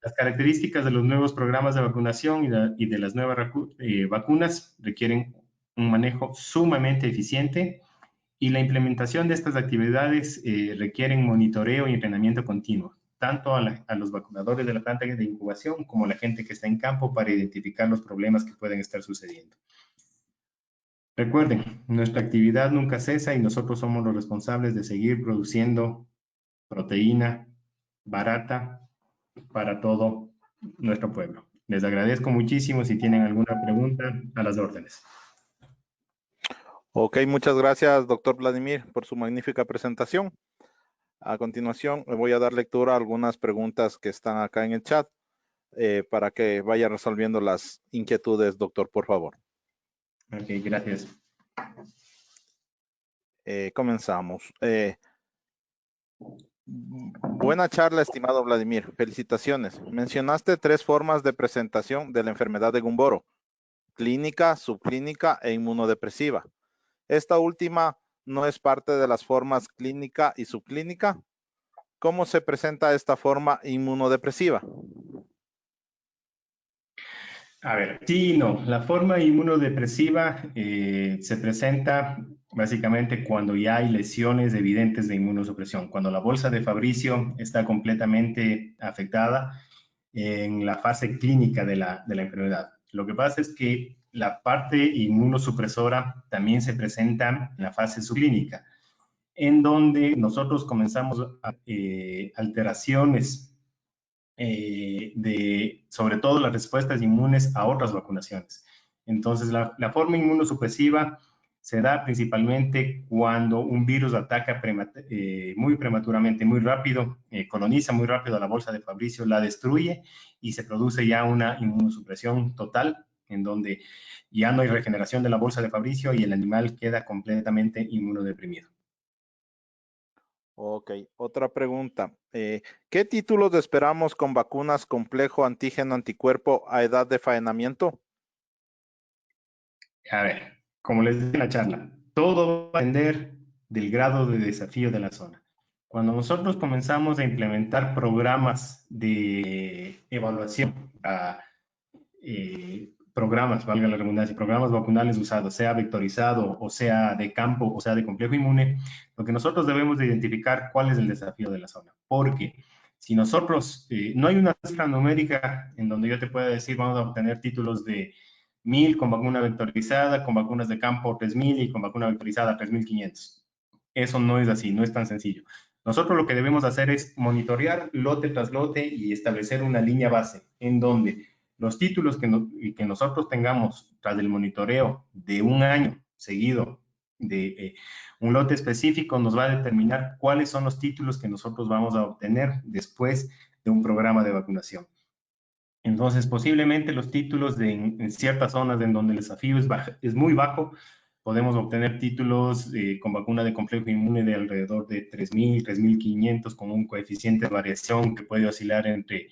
Las características de los nuevos programas de vacunación y de las nuevas vacunas requieren un manejo sumamente eficiente, y la implementación de estas actividades requieren monitoreo y entrenamiento continuo, tanto a los vacunadores de la planta de incubación como a la gente que está en campo, para identificar los problemas que pueden estar sucediendo. Recuerden, nuestra actividad nunca cesa y nosotros somos los responsables de seguir produciendo proteína barata para todo nuestro pueblo. Les agradezco muchísimo. Si tienen alguna pregunta, a las órdenes. Ok, muchas gracias, doctor Vladimir, por su magnífica presentación. A continuación, le voy a dar lectura a algunas preguntas que están acá en el chat para que vaya resolviendo las inquietudes, doctor, por favor. Ok, gracias. Comenzamos. Buena charla, estimado Vladimir. Felicitaciones. Mencionaste 3 formas de presentación de la enfermedad de Gumboro: clínica, subclínica e inmunodepresiva. Esta última no es parte de las formas clínica y subclínica. ¿Cómo se presenta esta forma inmunodepresiva? A ver, sí y no. La forma inmunodepresiva se presenta básicamente cuando ya hay lesiones evidentes de inmunosupresión, cuando la bolsa de Fabricio está completamente afectada en la fase clínica de la enfermedad. Lo que pasa es que la parte inmunosupresora también se presenta en la fase subclínica, en donde nosotros comenzamos alteraciones sobre todo las respuestas inmunes a otras vacunaciones. Entonces, la forma inmunosupresiva se da principalmente cuando un virus ataca muy prematuramente, muy rápido, coloniza muy rápido la bolsa de Fabricio, la destruye y se produce ya una inmunosupresión total, en donde ya no hay regeneración de la bolsa de Fabricio y el animal queda completamente inmunodeprimido. Ok, otra pregunta. ¿Qué títulos esperamos con vacunas complejo antígeno-anticuerpo a edad de faenamiento? A ver, como les dije en la charla, todo va a depender del grado de desafío de la zona. Cuando nosotros comenzamos a implementar programas de evaluación, programas, valga la redundancia, programas vacunales usados, sea vectorizado o sea de campo o sea de complejo inmune, lo que nosotros debemos de identificar cuál es el desafío de la zona. Porque Si nosotros, no hay una cifra numérica en donde yo te pueda decir, vamos a obtener títulos de 1000 con vacuna vectorizada, con vacunas de campo 3000 y con vacuna vectorizada 3500. Eso no es así, no es tan sencillo. Nosotros lo que debemos hacer es monitorear lote tras lote y establecer una línea base en donde los títulos que nosotros tengamos tras el monitoreo de un año seguido de un lote específico nos va a determinar cuáles son los títulos que nosotros vamos a obtener después de un programa de vacunación. Entonces, posiblemente los títulos en ciertas zonas en donde el desafío es muy bajo, podemos obtener títulos con vacuna de complejo inmune de alrededor de 3000, 3500, con un coeficiente de variación que puede oscilar entre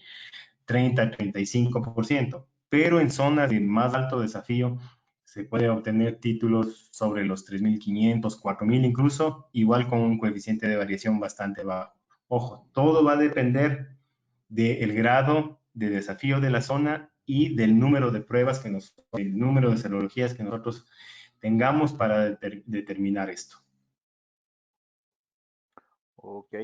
30 y 35%. Pero en zonas de más alto desafío, se puede obtener títulos sobre los 3500, 4000 incluso, igual con un coeficiente de variación bastante bajo. Ojo, todo va a depender del grado de desafío de la zona y del número de pruebas el número de serologías que nosotros tengamos para determinar esto. Ok.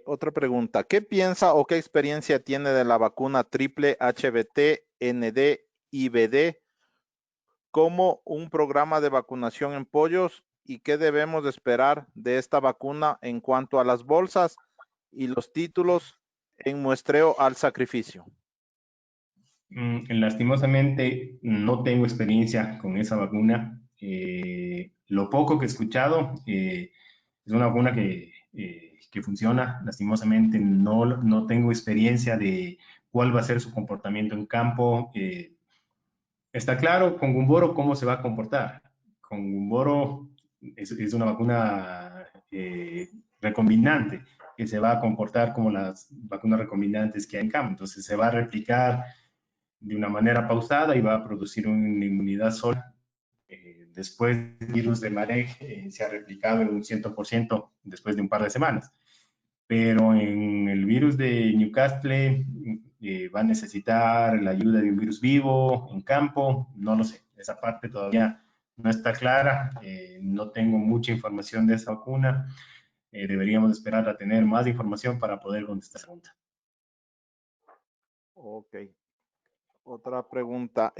Otra pregunta. ¿Qué piensa o qué experiencia tiene de la vacuna triple HBT, ND y BD como un programa de vacunación en pollos y qué debemos de esperar de esta vacuna en cuanto a las bolsas y los títulos en muestreo al sacrificio? Lastimosamente no tengo experiencia con esa vacuna. Lo poco que he escuchado es una vacuna que funciona. Lastimosamente no tengo experiencia de cuál va a ser su comportamiento en campo. Está claro con Gumboro cómo se va a comportar. Con Gumboro es una vacuna recombinante que se va a comportar como las vacunas recombinantes que hay en campo. Entonces se va a replicar de una manera pausada y va a producir una inmunidad sola. Después el virus de Marek se ha replicado en un 100% después de un par de semanas. Pero en el virus de Newcastle va a necesitar la ayuda de un virus vivo en campo, no lo sé, esa parte todavía no está clara, no tengo mucha información de esa vacuna, deberíamos esperar a tener más información para poder contestar esa pregunta. Ok. Otra pregunta.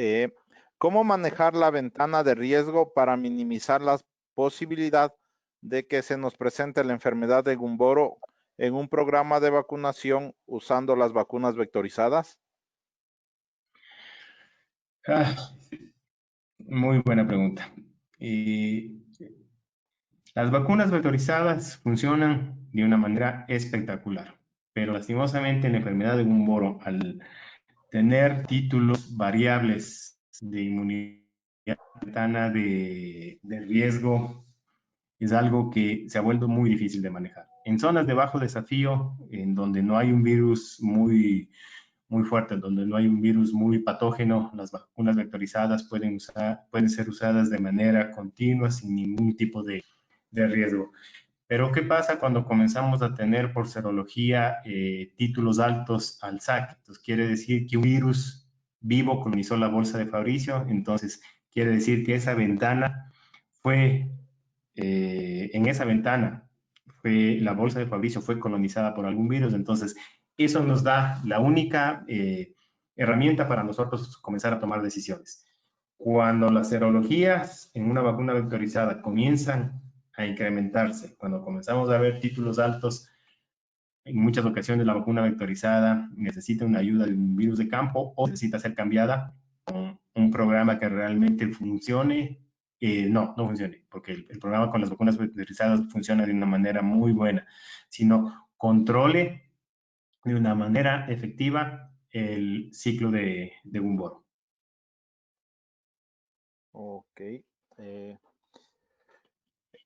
¿Cómo manejar la ventana de riesgo para minimizar la posibilidad de que se nos presente la enfermedad de Gumboro en un programa de vacunación usando las vacunas vectorizadas? Muy buena pregunta. Las vacunas vectorizadas funcionan de una manera espectacular, pero lastimosamente en la enfermedad de Gumboro, al tener títulos variables de inmunidad ventana de riesgo, es algo que se ha vuelto muy difícil de manejar. En zonas de bajo desafío, en donde no hay un virus muy fuerte, donde no hay un virus muy patógeno, las vacunas vectorizadas pueden ser usadas de manera continua sin ningún tipo de riesgo. Pero ¿qué pasa cuando comenzamos a tener por serología títulos altos al SAC? Entonces quiere decir que un virus vivo colonizó la bolsa de Fabricio, entonces quiere decir que esa ventana fue, en esa ventana, la bolsa de Fabricio fue colonizada por algún virus, entonces eso nos da la única herramienta para nosotros comenzar a tomar decisiones. Cuando las serologías en una vacuna vectorizada comienzan a incrementarse, cuando comenzamos a ver títulos altos, en muchas ocasiones la vacuna vectorizada necesita una ayuda de un virus de campo o necesita ser cambiada con un programa que realmente funcione. No funcione, porque el programa con las vacunas vectorizadas funciona de una manera muy buena, sino controle de una manera efectiva el ciclo de Gumboro. Ok.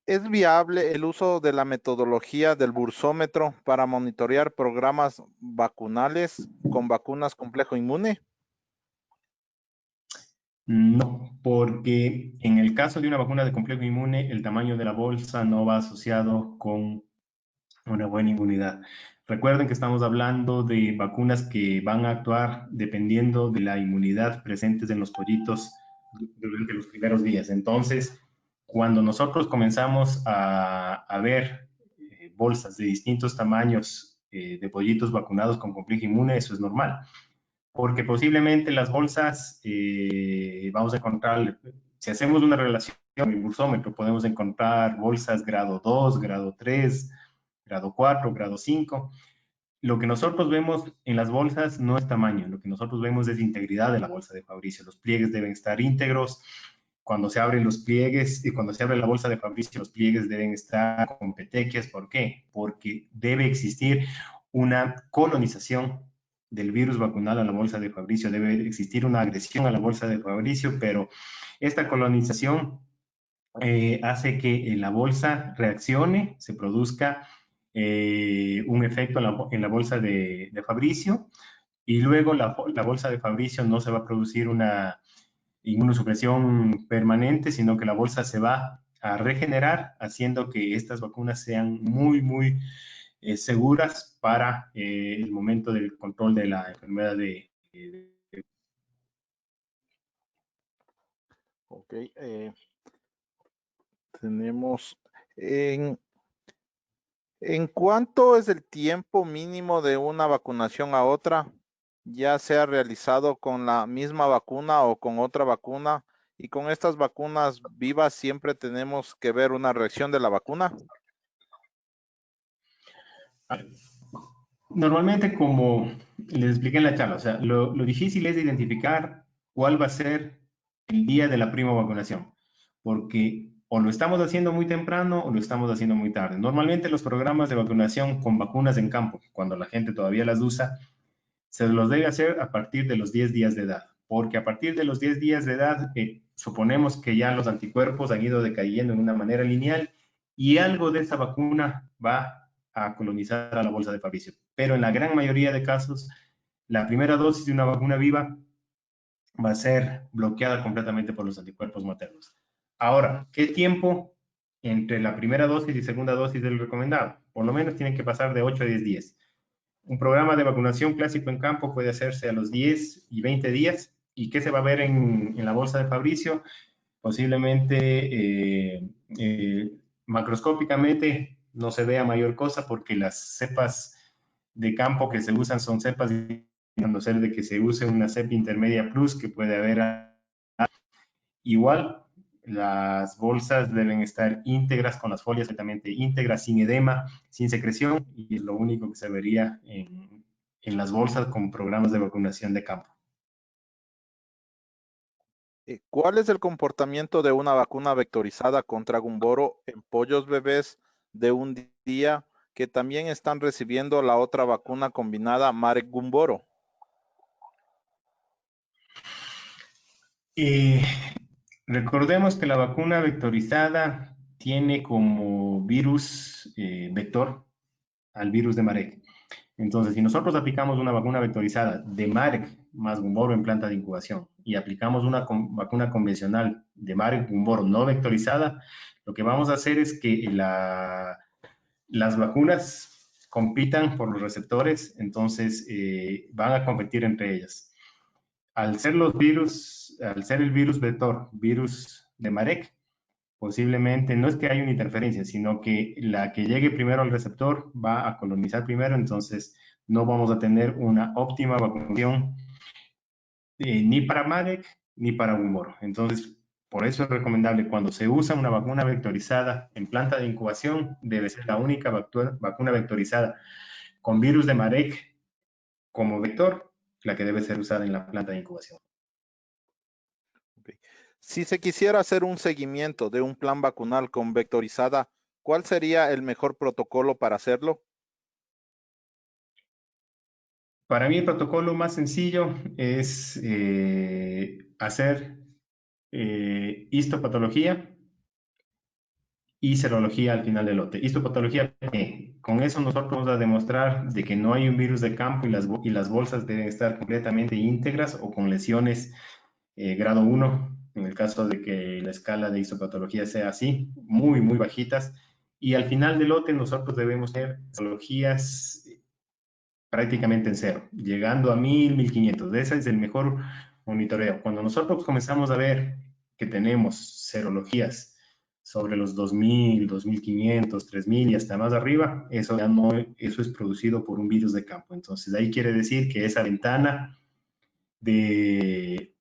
¿Es viable el uso de la metodología del bursómetro para monitorear programas vacunales con vacunas complejo inmune? No, porque en el caso de una vacuna de complejo inmune, el tamaño de la bolsa no va asociado con una buena inmunidad. Recuerden que estamos hablando de vacunas que van a actuar dependiendo de la inmunidad presentes en los pollitos durante los primeros días. Entonces, cuando nosotros comenzamos a ver bolsas de distintos tamaños de pollitos vacunados con complejo inmune, eso es normal. Porque posiblemente las bolsas, vamos a encontrar, si hacemos una relación con el bursómetro, podemos encontrar bolsas grado 2, grado 3, grado 4, grado 5. Lo que nosotros vemos en las bolsas no es tamaño, lo que nosotros vemos es integridad de la bolsa de Fabricio. Los pliegues deben estar íntegros. Cuando se abren los pliegues y cuando se abre la bolsa de Fabricio, los pliegues deben estar con petequias. ¿Por qué? Porque debe existir una colonización del virus vacunal a la bolsa de Fabricio, debe existir una agresión a la bolsa de Fabricio, pero esta colonización hace que la bolsa reaccione, se produzca un efecto en la bolsa de Fabricio, y luego la bolsa de Fabricio no se va a producir una inmunosupresión permanente, sino que la bolsa se va a regenerar, haciendo que estas vacunas sean muy seguras para el momento del control de la enfermedad Ok, tenemos ¿en cuánto es el tiempo mínimo de una vacunación a otra, ya sea realizado con la misma vacuna o con otra vacuna? Y con estas vacunas vivas siempre tenemos que ver una reacción de la vacuna. Normalmente, como les expliqué en la charla, o sea, lo difícil es identificar cuál va a ser el día de la prima vacunación, porque o lo estamos haciendo muy temprano o lo estamos haciendo muy tarde. Normalmente los programas de vacunación con vacunas en campo, cuando la gente todavía las usa, se los debe hacer a partir de los 10 días de edad, porque a partir de los 10 días de edad suponemos que ya los anticuerpos han ido decayendo en una manera lineal y algo de esa vacuna va a colonizar a la bolsa de Fabricio. Pero en la gran mayoría de casos, la primera dosis de una vacuna viva va a ser bloqueada completamente por los anticuerpos maternos. Ahora, ¿qué tiempo entre la primera dosis y segunda dosis del recomendado? Por lo menos tienen que pasar de 8 a 10 días. Un programa de vacunación clásico en campo puede hacerse a los 10 y 20 días. ¿Y qué se va a ver en la bolsa de Fabricio? Posiblemente macroscópicamente no se vea mayor cosa porque las cepas de campo que se usan son cepas, a no ser de que se use una cepa intermedia plus que puede haber igual. Las bolsas deben estar íntegras, con las folias completamente íntegras, sin edema, sin secreción, y es lo único que se vería en las bolsas con programas de vacunación de campo. ¿Cuál es el comportamiento de una vacuna vectorizada contra Gumboro en pollos bebés de un día que también están recibiendo la otra vacuna combinada Marek Gumboro? Recordemos que la vacuna vectorizada tiene como virus vector al virus de Marek. Entonces, si nosotros aplicamos una vacuna vectorizada de Marek más Gumboro en planta de incubación y aplicamos una vacuna convencional de Marek Gumboro no vectorizada, lo que vamos a hacer es que las vacunas compitan por los receptores, entonces van a competir entre ellas. Al ser el virus vector, virus de Marek, posiblemente no es que haya una interferencia, sino que la que llegue primero al receptor va a colonizar primero, entonces no vamos a tener una óptima vacunación ni para Marek ni para Gumboro. Entonces, por eso es recomendable cuando se usa una vacuna vectorizada en planta de incubación, debe ser la única vacuna vectorizada con virus de Marek como vector, la que debe ser usada en la planta de incubación. Okay. Si se quisiera hacer un seguimiento de un plan vacunal con vectorizada, ¿cuál sería el mejor protocolo para hacerlo? Para mí el protocolo más sencillo es hacer histopatología y serología al final del lote. Histopatología, con eso nosotros vamos a demostrar de que no hay un virus de campo y las bolsas deben estar completamente íntegras o con lesiones grado 1, en el caso de que la escala de histopatología sea así, muy bajitas. Y al final del lote nosotros debemos tener serologías prácticamente en cero, llegando a 1000, 1500. Ese es el mejor monitoreo. Cuando nosotros comenzamos a ver que tenemos serologías sobre los 2.000, 2.500, 3.000 y hasta más arriba, eso ya no, eso es producido por un virus de campo. Entonces, ahí quiere decir que esa ventana que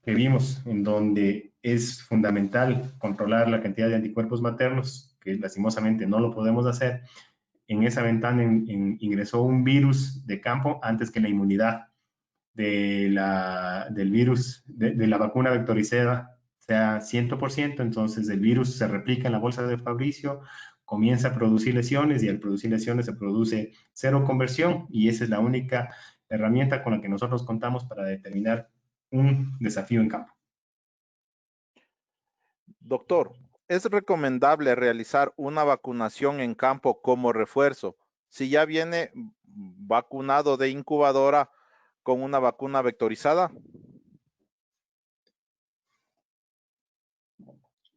vimos en donde es fundamental controlar la cantidad de anticuerpos maternos, que lastimosamente no lo podemos hacer, en esa ventana ingresó un virus de campo antes que la inmunidad del virus, de la vacuna vectorizada sea 100%, entonces el virus se replica en la bolsa de Fabricio, comienza a producir lesiones y al producir lesiones se produce cero conversión y esa es la única herramienta con la que nosotros contamos para determinar un desafío en campo. Doctor, ¿es recomendable realizar una vacunación en campo como refuerzo si ya viene vacunado de incubadora con una vacuna vectorizada?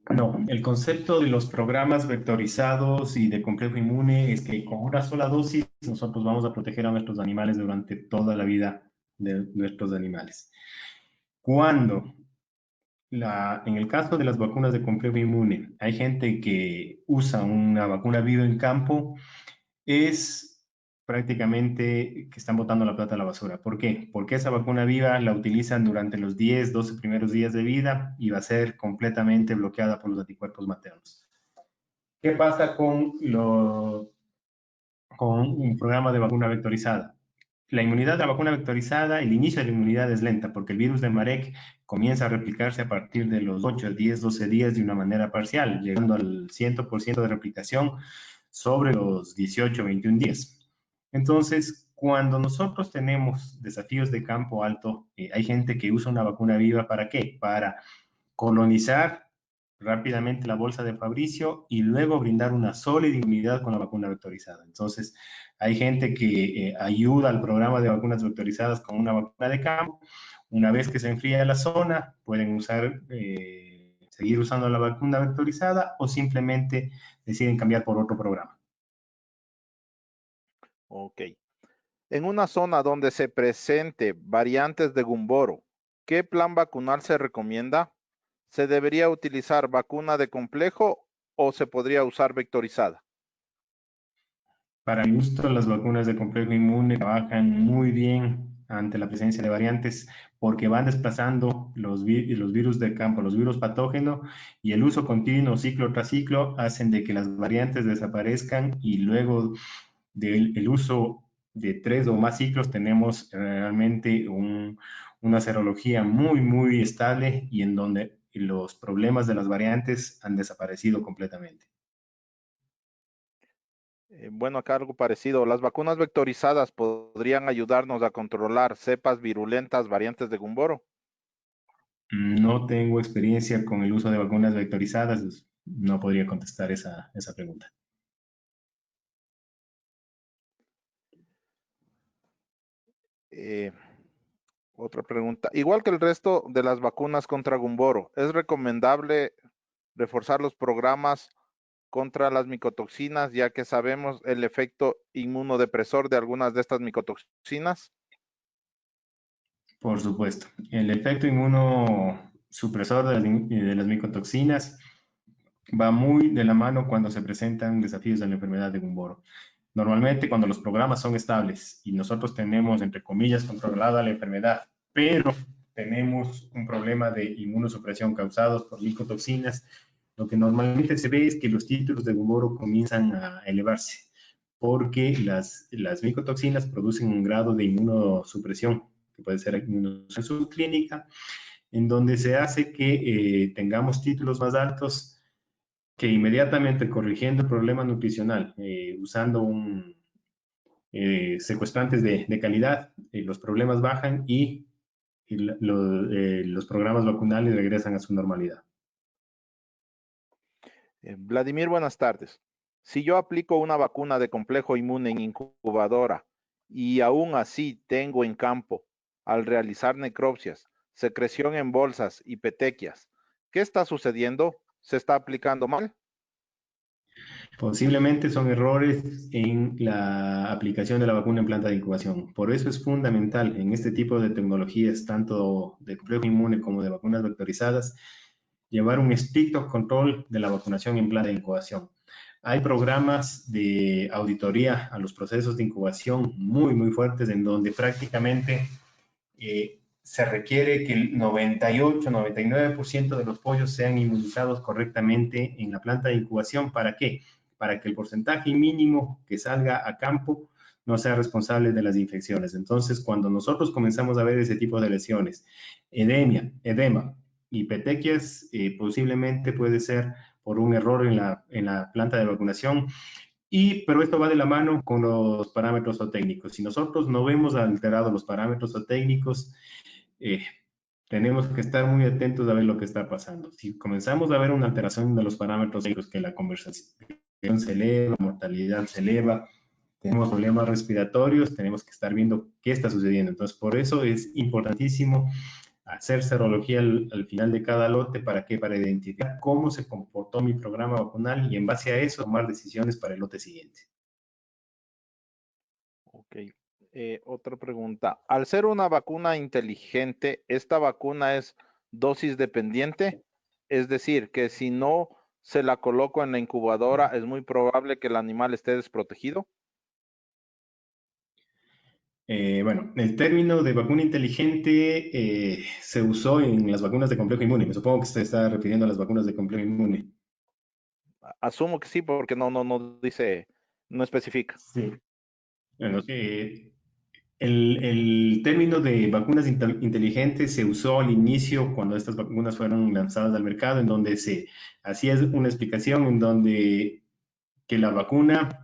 No, el concepto de los programas vectorizados y de complejo inmune es que con una sola dosis nosotros vamos a proteger a nuestros animales durante toda la vida de nuestros animales. Cuando en el caso de las vacunas de complejo inmune, hay gente que usa una vacuna viva en campo, es prácticamente que están botando la plata a la basura. ¿Por qué? Porque esa vacuna viva la utilizan durante los 10, 12 primeros días de vida y va a ser completamente bloqueada por los anticuerpos maternos. ¿Qué pasa con un programa de vacuna vectorizada? La inmunidad de la vacuna vectorizada, el inicio de la inmunidad es lenta porque el virus de Marek comienza a replicarse a partir de los 8, 10, 12 días de una manera parcial, llegando al 100% de replicación sobre los 18, 21 días. Entonces, cuando nosotros tenemos desafíos de campo alto, hay gente que usa una vacuna viva, ¿para qué? Para colonizar rápidamente la bolsa de Fabricio y luego brindar una sólida inmunidad con la vacuna vectorizada. Entonces, hay gente que ayuda al programa de vacunas vectorizadas con una vacuna de campo. Una vez que se enfría la zona, pueden seguir usando la vacuna vectorizada o simplemente deciden cambiar por otro programa. Ok. En una zona donde se presente variantes de Gumboro, ¿qué plan vacunal se recomienda? ¿Se debería utilizar vacuna de complejo o se podría usar vectorizada? Para mi gusto, las vacunas de complejo inmune trabajan muy bien ante la presencia de variantes porque van desplazando los virus de campo, los virus patógenos y el uso continuo ciclo tras ciclo hacen de que las variantes desaparezcan y luego del uso de 3 o más ciclos tenemos realmente una serología muy, muy estable y en donde los problemas de las variantes han desaparecido completamente. Bueno, acá algo parecido. ¿Las vacunas vectorizadas podrían ayudarnos a controlar cepas virulentas variantes de Gumboro? No tengo experiencia con el uso de vacunas vectorizadas, no podría contestar esa pregunta. Otra pregunta. Igual que el resto de las vacunas contra Gumboro, ¿es recomendable reforzar los programas contra las micotoxinas, ya que sabemos el efecto inmunodepresor de algunas de estas micotoxinas? Por supuesto. El efecto inmunosupresor de las micotoxinas va muy de la mano cuando se presentan desafíos de la enfermedad de Gumboro. Normalmente cuando los programas son estables y nosotros tenemos, entre comillas, controlada la enfermedad, pero tenemos un problema de inmunosupresión causados por micotoxinas, lo que normalmente se ve es que los títulos de Gumboro comienzan a elevarse, porque las micotoxinas producen un grado de inmunosupresión, que puede ser inmunosupresión subclínica, en donde se hace que tengamos títulos más altos que inmediatamente corrigiendo el problema nutricional, usando secuestrantes de calidad, los problemas bajan y los programas vacunales regresan a su normalidad. Vladimir, buenas tardes. Si yo aplico una vacuna de complejo inmune en incubadora y aún así tengo en campo, al realizar necropsias, secreción en bolsas y petequias, ¿qué está sucediendo? ¿Se está aplicando mal? Posiblemente son errores en la aplicación de la vacuna en planta de incubación. Por eso es fundamental en este tipo de tecnologías, tanto de complejo inmune como de vacunas vectorizadas, llevar un estricto control de la vacunación en plan de incubación. Hay programas de auditoría a los procesos de incubación muy fuertes en donde prácticamente se requiere que el 98-99% de los pollos sean inmunizados correctamente en la planta de incubación. ¿Para qué? Para que el porcentaje mínimo que salga a campo no sea responsable de las infecciones. Entonces, cuando nosotros comenzamos a ver ese tipo de lesiones, edema y petequias, posiblemente puede ser por un error en la planta de vacunación. Pero esto va de la mano con los parámetros zootécnicos. Si nosotros no vemos alterados los parámetros zootécnicos, tenemos que estar muy atentos a ver lo que está pasando. Si comenzamos a ver una alteración de los parámetros zootécnicos, que la conversación se eleva, la mortalidad se eleva, tenemos problemas respiratorios, tenemos que estar viendo qué está sucediendo. Entonces, por eso es importantísimo hacer serología al final de cada lote. ¿Para qué? Para identificar cómo se comportó mi programa vacunal y en base a eso tomar decisiones para el lote siguiente. Ok. Otra pregunta. Al ser una vacuna inteligente, ¿esta vacuna es dosis dependiente? Es decir, que si no se la coloco en la incubadora, es muy probable que el animal esté desprotegido. Bueno, el término de vacuna inteligente se usó en las vacunas de complejo inmune. Me supongo que se está refiriendo a las vacunas de complejo inmune. Asumo que sí, porque no dice, no especifica. Sí. Bueno, el término de vacunas inteligentes se usó al inicio cuando estas vacunas fueron lanzadas al mercado, en donde se hacía una explicación en donde que la vacuna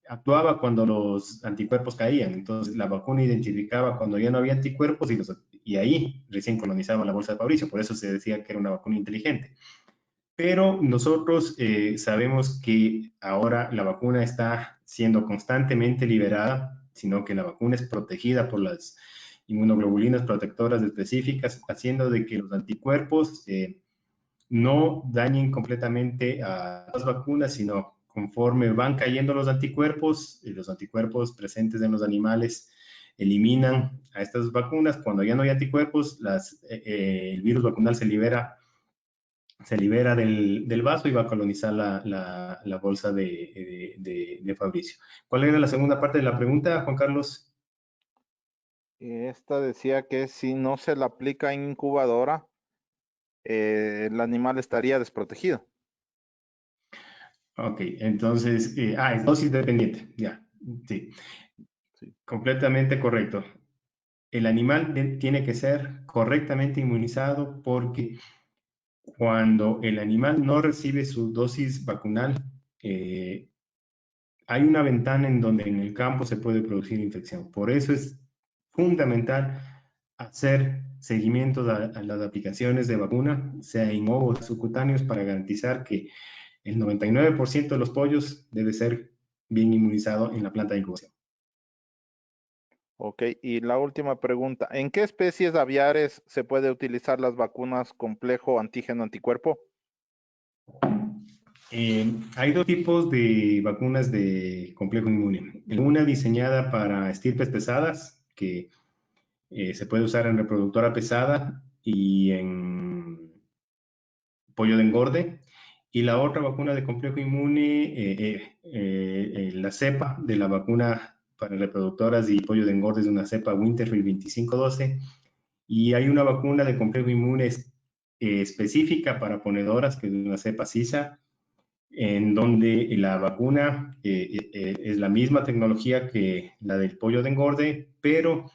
actuaba cuando los anticuerpos caían. Entonces, la vacuna identificaba cuando ya no había anticuerpos y ahí recién colonizaba la bolsa de Fabricio. Por eso se decía que era una vacuna inteligente. Pero nosotros sabemos que ahora la vacuna está siendo constantemente liberada, sino que la vacuna es protegida por las inmunoglobulinas protectoras específicas, haciendo de que los anticuerpos no dañen completamente a las vacunas, sino conforme van cayendo los anticuerpos presentes en los animales eliminan a estas vacunas. Cuando ya no hay anticuerpos, el virus vacunal se libera del vaso y va a colonizar la bolsa de Fabricio. ¿Cuál era la segunda parte de la pregunta, Juan Carlos? Esta decía que si no se la aplica en incubadora, el animal estaría desprotegido. Ok, entonces, es dosis dependiente, ya, sí, completamente correcto. El animal tiene que ser correctamente inmunizado porque cuando el animal no recibe su dosis vacunal, hay una ventana en donde en el campo se puede producir infección. Por eso es fundamental hacer seguimiento a las aplicaciones de vacuna, sea in ovo o subcutáneos, para garantizar que el 99% de los pollos debe ser bien inmunizado en la planta de incubación. Ok, y la última pregunta, ¿en qué especies aviares se puede utilizar las vacunas complejo antígeno-anticuerpo? Hay dos tipos de vacunas de complejo inmune. Una diseñada para estirpes pesadas, que se puede usar en reproductora pesada y en pollo de engorde. Y la otra vacuna de complejo inmune, la cepa de la vacuna para reproductoras y pollo de engorde es una cepa Winterfield 2512. Y hay una vacuna de complejo inmune específica para ponedoras, que es una cepa CISA, en donde la vacuna es la misma tecnología que la del pollo de engorde, pero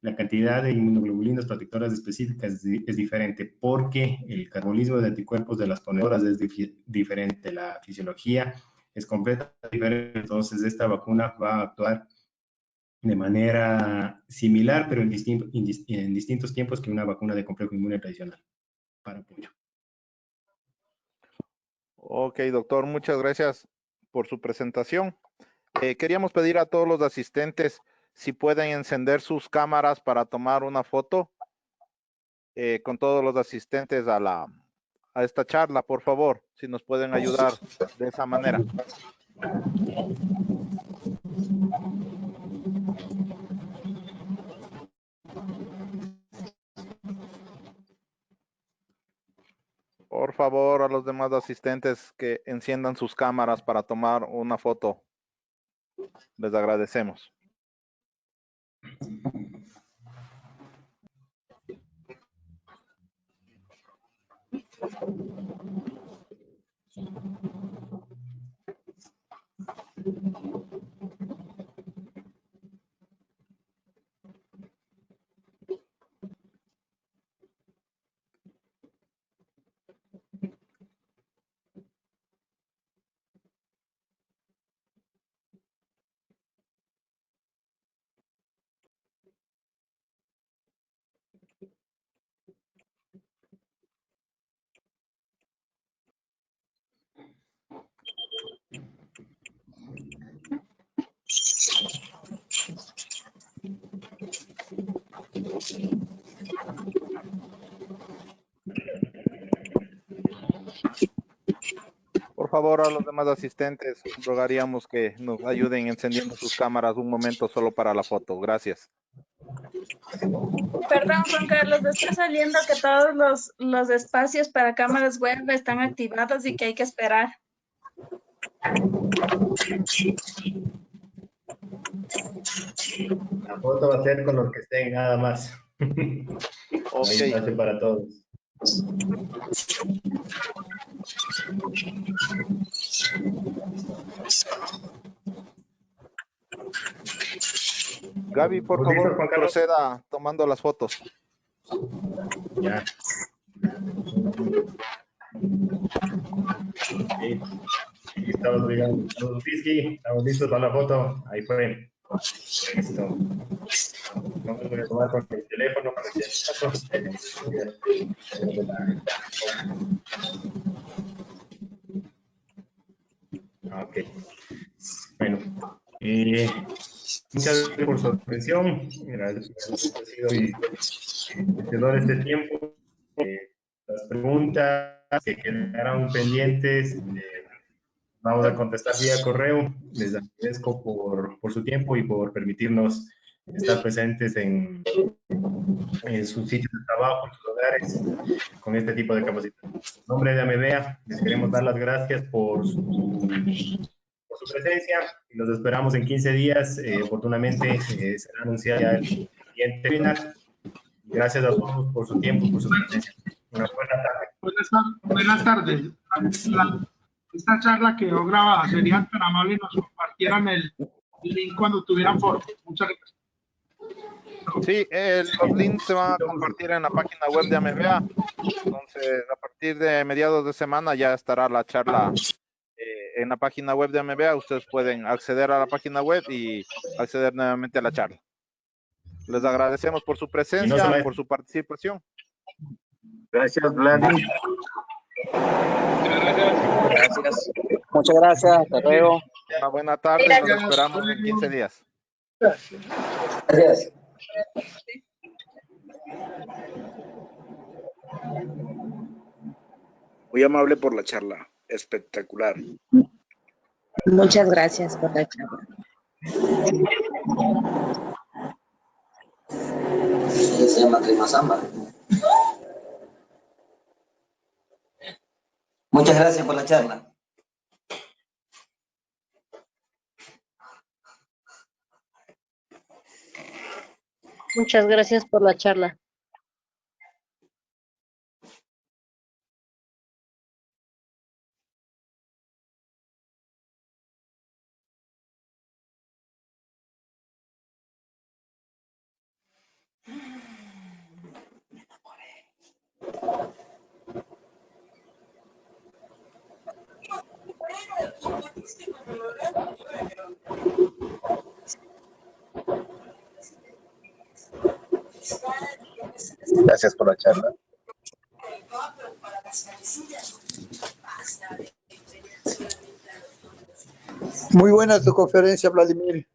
la cantidad de inmunoglobulinas protectoras específicas es diferente porque el catabolismo de anticuerpos de las ponedoras es diferente, la fisiología es completamente diferente. Entonces, esta vacuna va a actuar de manera similar, pero en distintos tiempos que una vacuna de complejo inmune tradicional para pollo. Ok, doctor, muchas gracias por su presentación. Queríamos pedir a todos los asistentes si pueden encender sus cámaras para tomar una foto con todos los asistentes a esta charla, por favor, si nos pueden ayudar de esa manera. Por favor, a los demás asistentes que enciendan sus cámaras para tomar una foto. Les agradecemos. Por favor, a los demás asistentes, rogaríamos que nos ayuden encendiendo sus cámaras un momento solo para la foto. Gracias. Perdón, Juan Carlos, me está saliendo que todos los espacios para cámaras web están activados y que hay que esperar. La foto va a ser con los que estén nada más. Ok. Hay espacio para todos. Gaby, por ¿Listo, favor, Juan Carlos? proceda tomando las fotos. Ya. Sí. Listo, los whisky, estamos listos para la foto. Ahí fue. Listo. No me voy a tomar con el teléfono para que ok. Bueno. Muchas gracias por su atención. Gracias por haber sido este tiempo. Las preguntas que quedaron pendientes, vamos a contestar vía correo. Les agradezco por su tiempo y por permitirnos estar presentes en sus sitios de trabajo, en sus hogares, con este tipo de capacitación. En nombre de AMEVEA, les queremos dar las gracias por su presencia y los esperamos en 15 días. Oportunamente será anunciado ya el siguiente webinar. Gracias a todos por su tiempo y por su presencia. Una buena tarde. Buenas tardes. Esta charla quedó grabada. Serían tan amables y nos compartieran el link cuando tuvieran foro. Muchas gracias. Sí, los links se van a compartir en la página web de AMEVEA. Entonces, a partir de mediados de semana ya estará la charla en la página web de AMEVEA. Ustedes pueden acceder a la página web y acceder nuevamente a la charla. Les agradecemos por su presencia, por su participación. Gracias, Vladi. Gracias. Muchas gracias. Hasta luego. Una buena tarde y nos esperamos en 15 días. Gracias. Muy amable por la charla. Espectacular. Muchas gracias por la charla. Se llama Crema Samba. Muchas gracias por la charla. Muchas gracias por la charla. Gracias por la charla. Muy buena tu conferencia, Vladimir.